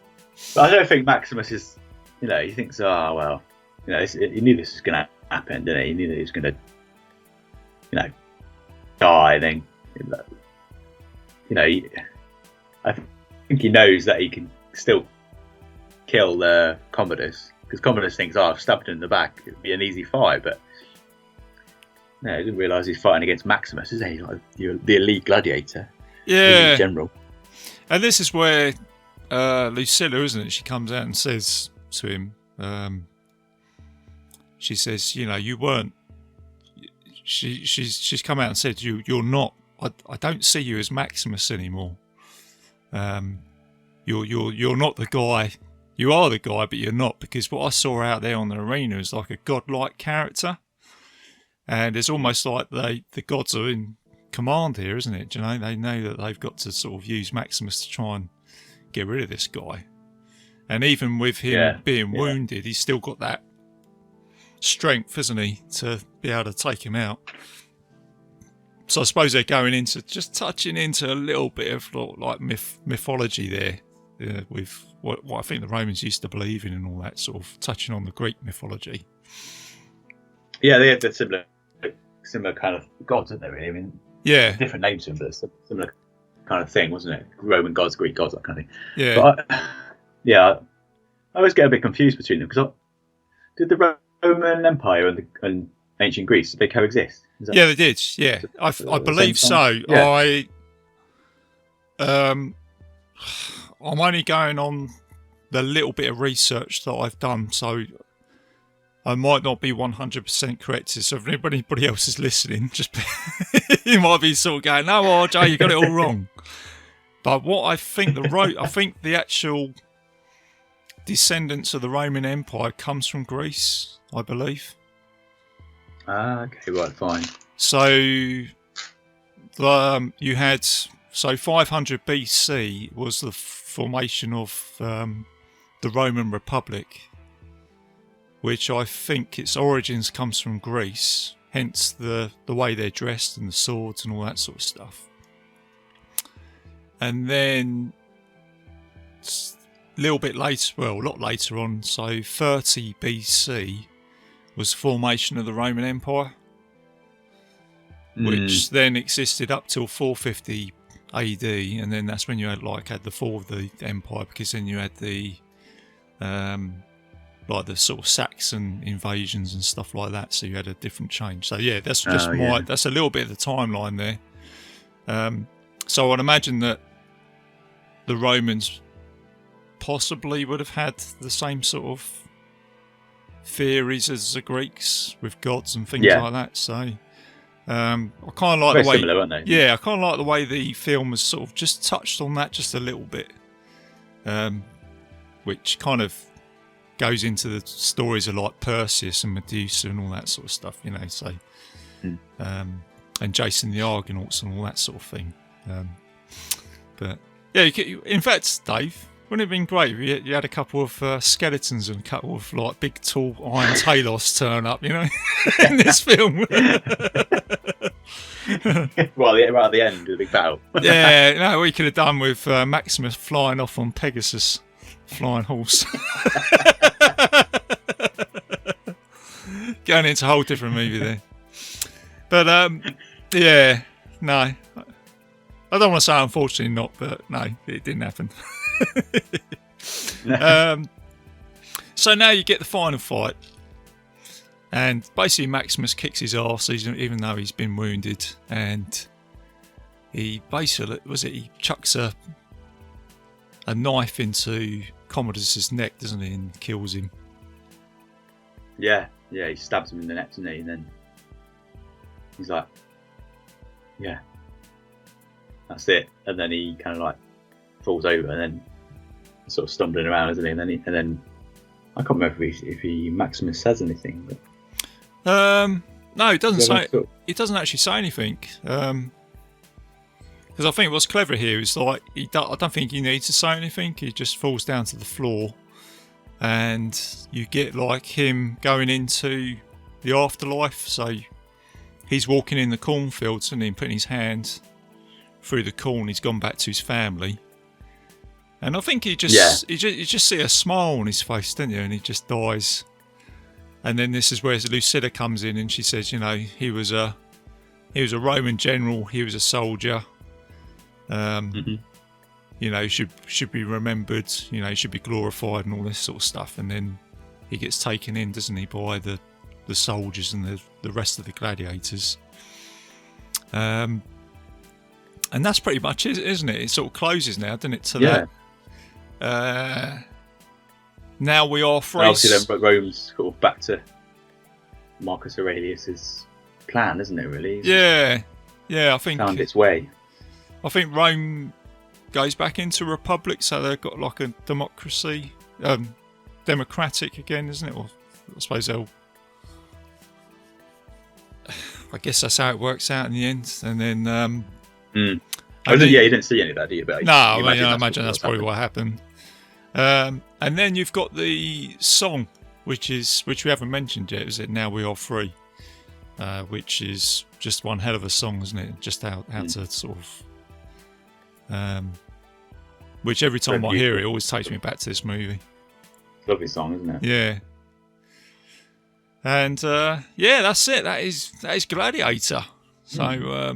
But I don't think Maximus is, he thinks, oh well, he knew this was going to happen, didn't he? He knew that he was going to, die. Then, I think he knows that he can still kill Commodus, because Commodus thinks, oh, I've stabbed him in the back, it'd be an easy fight, but no, he didn't realise he's fighting against Maximus, is he? Like the elite gladiator, elite general. And this is where Lucilla, isn't it? She comes out and says to him, she says, you weren't. She's come out and said, you're not. I don't see you as Maximus anymore. You're not the guy. You are the guy, but you're not, because what I saw out there on the arena is like a godlike character, and it's almost like the gods are in command here, isn't it? They know that they've got to sort of use Maximus to try and get rid of this guy, and even with him being wounded, he's still got that strength, isn't he, to be able to take him out. So I suppose they're going into just touching into a little bit of like mythology there, with what I think the Romans used to believe in and all that, sort of touching on the Greek mythology. Yeah, they had the similar kind of gods, didn't they? Really, I mean, different names to them, but similar kind of thing, wasn't it? Roman gods, Greek gods, that kind of thing. Yeah. But I always get a bit confused between them, because did the Roman Empire and ancient Greece, did they coexist? Yeah, they did. Yeah, I believe so. Yeah. I'm only going on the little bit of research that I've done, so I might not be 100% correct. So if anybody else is listening, just you might be sort of going, "No, RJ, you got it all wrong." But what I think I think the actual descendants of the Roman Empire comes from Greece, I believe. Okay, right, fine. So you had 500 BC was the formation of the Roman Republic, which I think its origins comes from Greece, hence the way they're dressed and the swords and all that sort of stuff. And then a little bit later, well, a lot later on, so 30 BC was the formation of the Roman Empire, which then existed up till 450 AD, and then that's when you had the fall of the empire, because then you had the the sort of Saxon invasions and stuff like that, so you had a different change. So yeah, that's just that's a little bit of the timeline there. So I'd imagine that the Romans possibly would have had the same sort of theories as the Greeks with gods and things like that. So I kind of like the way, similar, aren't they? Yeah, I kind of like the way the film has sort of just touched on that just a little bit, which kind of goes into the stories of like Perseus and Medusa and all that sort of stuff, So, and Jason the Argonauts and all that sort of thing. But yeah, in fact, Dave, wouldn't it have been great if you had a couple of skeletons and a couple of like big tall Iron Talos turn up, in this film? Well, right at the end of the big battle. Yeah, no, we could have done with Maximus flying off on Pegasus, flying horse. Going into a whole different movie there. But yeah, no. I don't want to say unfortunately not, but no, it didn't happen. So now you get the final fight, and basically Maximus kicks his arse even though he's been wounded, and he basically he chucks a knife into Commodus's neck, doesn't he, and kills him. Yeah, he stabs him in the neck, doesn't he, and then he's like, yeah, that's it, and then he kind of like falls over, and then sort of stumbling around, isn't he? And then I can't remember if he Maximus says anything. But no, it doesn't say. It doesn't actually say anything. Because I think what's clever here is like I don't think he needs to say anything. He just falls down to the floor, and you get like him going into the afterlife. So he's walking in the cornfields and then putting his hand through the corn. He's gone back to his family, and I think you just see a smile on his face, don't you? And he just dies. And then this is where Lucilla comes in, and she says, you know, he was a Roman general, he was a soldier. You know, should be remembered. You know, should be glorified and all this sort of stuff. And then he gets taken in, doesn't he, by the soldiers and the rest of the gladiators. And that's pretty much it, isn't it? It sort of closes now, doesn't it? To that. Now we are free. Obviously, then Rome's sort of back to Marcus Aurelius's plan, isn't it? Really? Yeah. I think found its way. I think Rome goes back into republic, so they've got like a democracy, democratic again, isn't it? Or I suppose they'll. I guess that's how it works out in the end, and then. You didn't see any of that, do you? But I imagine that's probably what happened. And then you've got the song, which we haven't mentioned yet. Is it Now We Are Free? Which is just one hell of a song, isn't it? Just how to sort of, which every time I hear it, always takes me back to this movie. Lovely song, isn't it? Yeah. And that's it. That is Gladiator. So I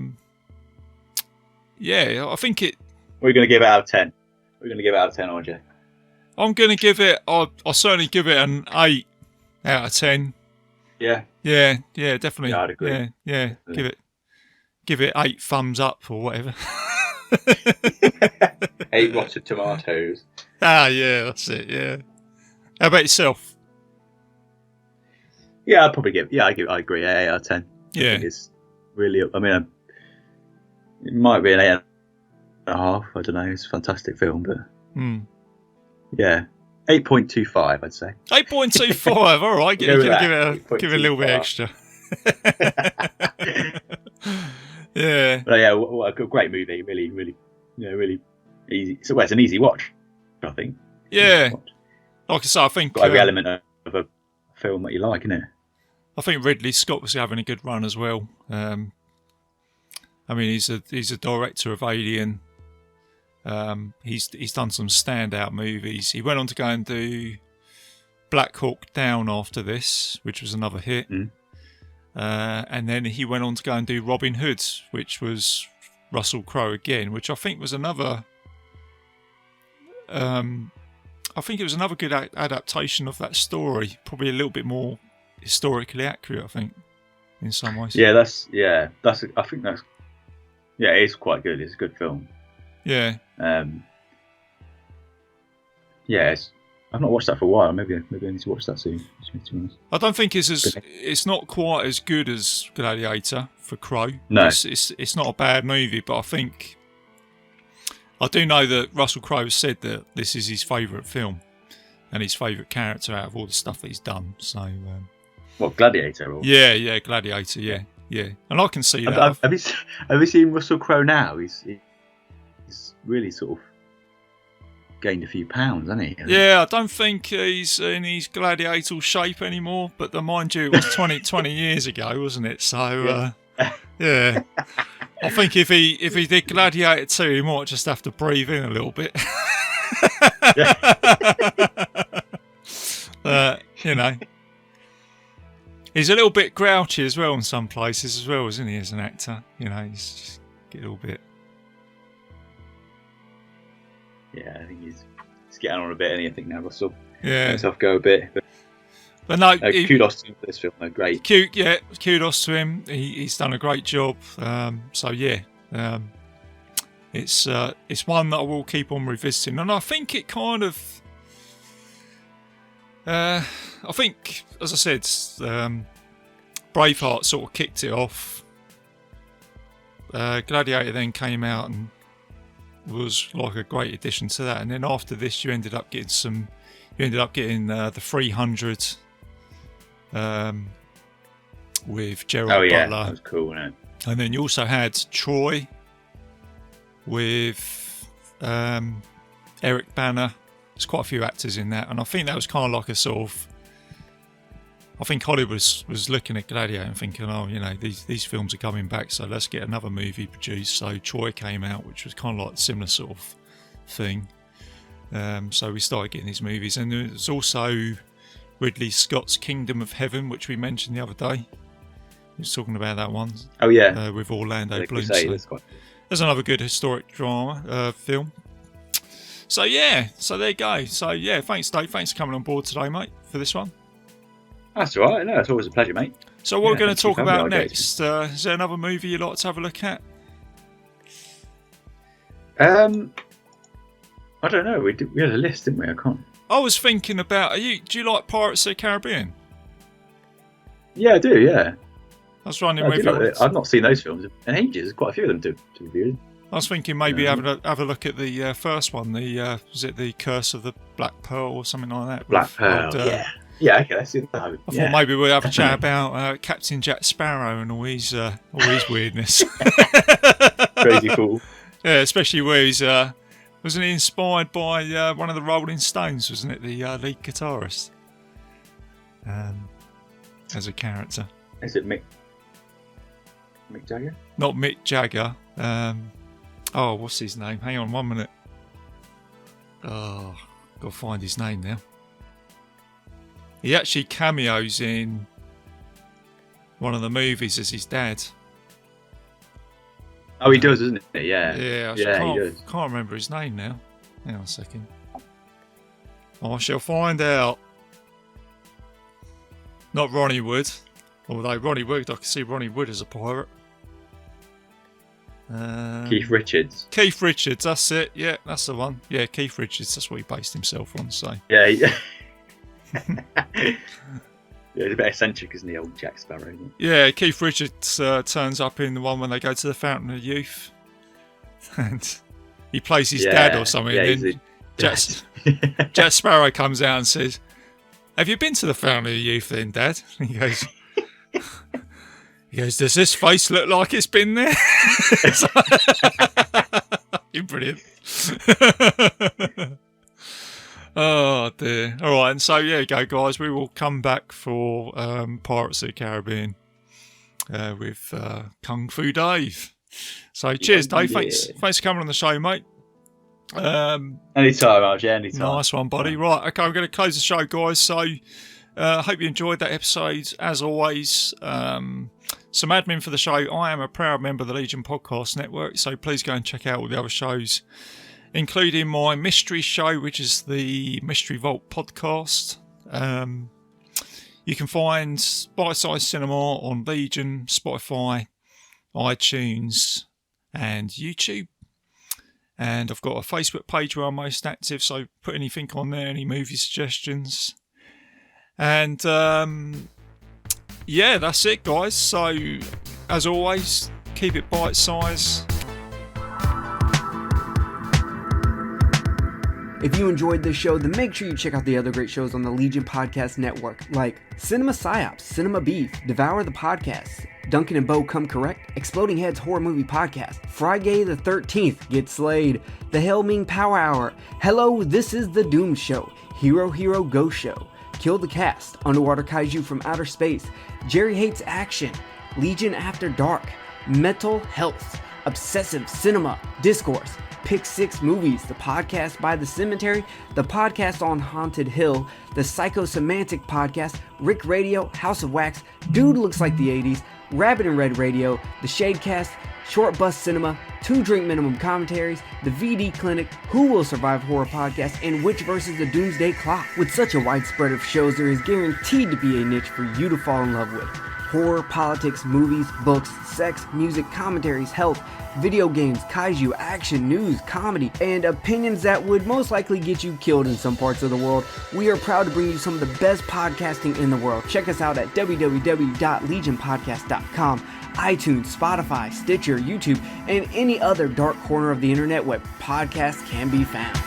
think it. We're going to give it out of 10. We're going to give it out of 10, RJ. I'm going to give it. I'll certainly give it an 8 out of 10. Yeah. Yeah, definitely. Yeah, I'd agree. Yeah. Give it 8 thumbs up or whatever. 8 rotten tomatoes. Yeah, that's it. Yeah. How about yourself? Yeah, I'd probably give. Yeah, I agree. 8 out of 10. Yeah. I think it's really. I mean, it might be an 8.5. I don't know. It's a fantastic film, but. Yeah, 8.25, I'd say. 8.25. All right, give it a little bit extra. Yeah. But yeah, what a great movie. Really, really easy. So it's an easy watch, I think. Yeah. Like I say, I think got every element of a film that you like, isn't it? I think Ridley Scott was having a good run as well. I mean, he's a director of Alien. He's done some standout movies. He went on to go and do Black Hawk Down after this, which was another hit. And then he went on to go and do Robin Hood, which was Russell Crowe again, which I think was another. I think it was another good adaptation of that story. Probably a little bit more historically accurate, I think, in some ways. Yeah, I think that's. Yeah, it is quite good. It's a good film. Yeah. I've not watched that for a while. Maybe I need to watch that soon. I don't think it's not quite as good as Gladiator for Crowe. No, it's not a bad movie, but I do know that Russell Crowe said that this is his favourite film and his favourite character out of all the stuff that he's done. So. What, Gladiator? Or? Yeah, Gladiator. Yeah, and I can see that. Have you seen Russell Crowe now? He's really sort of gained a few pounds, hasn't he? Yeah, I don't think he's in his gladiator shape anymore, but mind you, it was 20 years ago, wasn't it? So, yeah. I think if he did Gladiator 2, he might just have to breathe in a little bit. You know. He's a little bit grouchy as well in some places as well, isn't he, as an actor? You know, he's just get a little bit... Yeah, I think he's getting on a bit, and I think now Russell let himself go a bit. But no, kudos to him for this film. They're great. Kudos to him. He's done a great job. So yeah, it's one that I will keep on revisiting, and I think it kind of. I think, as I said, Braveheart sort of kicked it off. Gladiator then came out and was like a great addition to that, and then after this you ended up getting the 300 with Gerald Butler. That was cool, wasn't it? And then you also had Troy with Eric Bana. There's quite a few actors in that, and I think that was kind of like a sort of I think Hollywood was looking at Gladiator and thinking, oh, you know, these films are coming back, so let's get another movie produced. So Troy came out, which was kind of like a similar sort of thing. So we started getting these movies, and there's also Ridley Scott's Kingdom of Heaven, which we mentioned the other day. We was talking about that one. Oh yeah, with Orlando Bloom. So there's another good historic drama film. So yeah, so there you go. So yeah, thanks Dave, thanks for coming on board today, mate, for this one. That's all right. No, it's always a pleasure, mate. So what we're going to talk about me, next? Is there another movie you'd like to have a look at? I don't know. We had a list, didn't we? I can't. I was thinking about. Do you like Pirates of the Caribbean? Yeah, I do. Yeah. I was wondering I've not seen those films in ages. Quite a few of them to review. I was thinking maybe have a look at the first one. Was it the Curse of the Black Pearl or something like that? Black Pearl. Yeah. Yeah, okay, that's it. I thought maybe we'd have a chat about Captain Jack Sparrow and all his weirdness. Crazy cool. Yeah, especially where he's wasn't he inspired by one of the Rolling Stones? Wasn't it the lead guitarist as a character? Is it Mick Jagger? Not Mick Jagger. What's his name? Hang on 1 minute. Oh, got to find his name now. He actually cameos in one of the movies as his dad. Oh, he does, doesn't he? Yeah. Yeah, he does. Can't remember his name now. Hang on a second. I shall find out. Not Ronnie Wood. Although Ronnie Wood, I can see Ronnie Wood as a pirate. Keith Richards. Keith Richards, that's it. Yeah, that's the one. Yeah, Keith Richards. That's what he based himself on. So. Yeah. Yeah, he's a bit eccentric, isn't he, old Jack Sparrow? Isn't he? Yeah, Keith Richards turns up in the one when they go to the Fountain of Youth, and he plays his dad or something. Yeah, and then Jack Sparrow comes out and says, "Have you been to the Fountain of Youth, then, Dad?" And he goes, "Does this face look like it's been there?" You're brilliant. Oh dear. Alright, and so yeah, go guys, we will come back for Pirates of the Caribbean with Kung Fu Dave. So cheers Dave, thanks for coming on the show, mate. Anytime, RJ, anytime. Nice one, buddy. Right, okay, I'm going to close the show, guys. So I hope you enjoyed that episode. As always, some admin for the show. I am a proud member of the Legion Podcast Network, so please go and check out all the other shows, including my mystery show, which is the Mystery Vault podcast. You can find Bitesize Cinema on Legion, Spotify, iTunes, and YouTube. And I've got a Facebook page where I'm most active, so put anything on there, any movie suggestions. And yeah, that's it, guys. So, as always, keep it bite-size. If you enjoyed this show, then make sure you check out the other great shows on the Legion Podcast Network, like Cinema Psyops, Cinema Beef, Devour the Podcast, Duncan and Bo Come Correct, Exploding Heads Horror Movie Podcast, Friday the 13th, Get Slayed, The Hellming Power Hour, Hello, This is the Doom Show, Hero Hero Ghost Show, Kill the Cast, Underwater Kaiju from Outer Space, Jerry Hates Action, Legion After Dark, Mental Health, Obsessive Cinema, Discourse, Pick 6 Movies, the podcast by The Cemetery, the podcast on Haunted Hill, the Psychosemantic podcast, Rick Radio, House of Wax, Dude Looks Like the 80s, Rabbit and Red Radio, the Shadecast, Short Bus Cinema, 2 Drink Minimum Commentaries, the VD Clinic, Who Will Survive Horror Podcast, and Witch vs. the Doomsday Clock. With such a wide spread of shows, there is guaranteed to be a niche for you to fall in love with. Horror, politics, movies, books, sex, music, commentaries, health, video games, kaiju, action, news, comedy, and opinions that would most likely get you killed in some parts of the world. We are proud to bring you some of the best podcasting in the world. Check us out at www.legionpodcast.com, iTunes, Spotify, Stitcher, YouTube, and any other dark corner of the internet where podcasts can be found.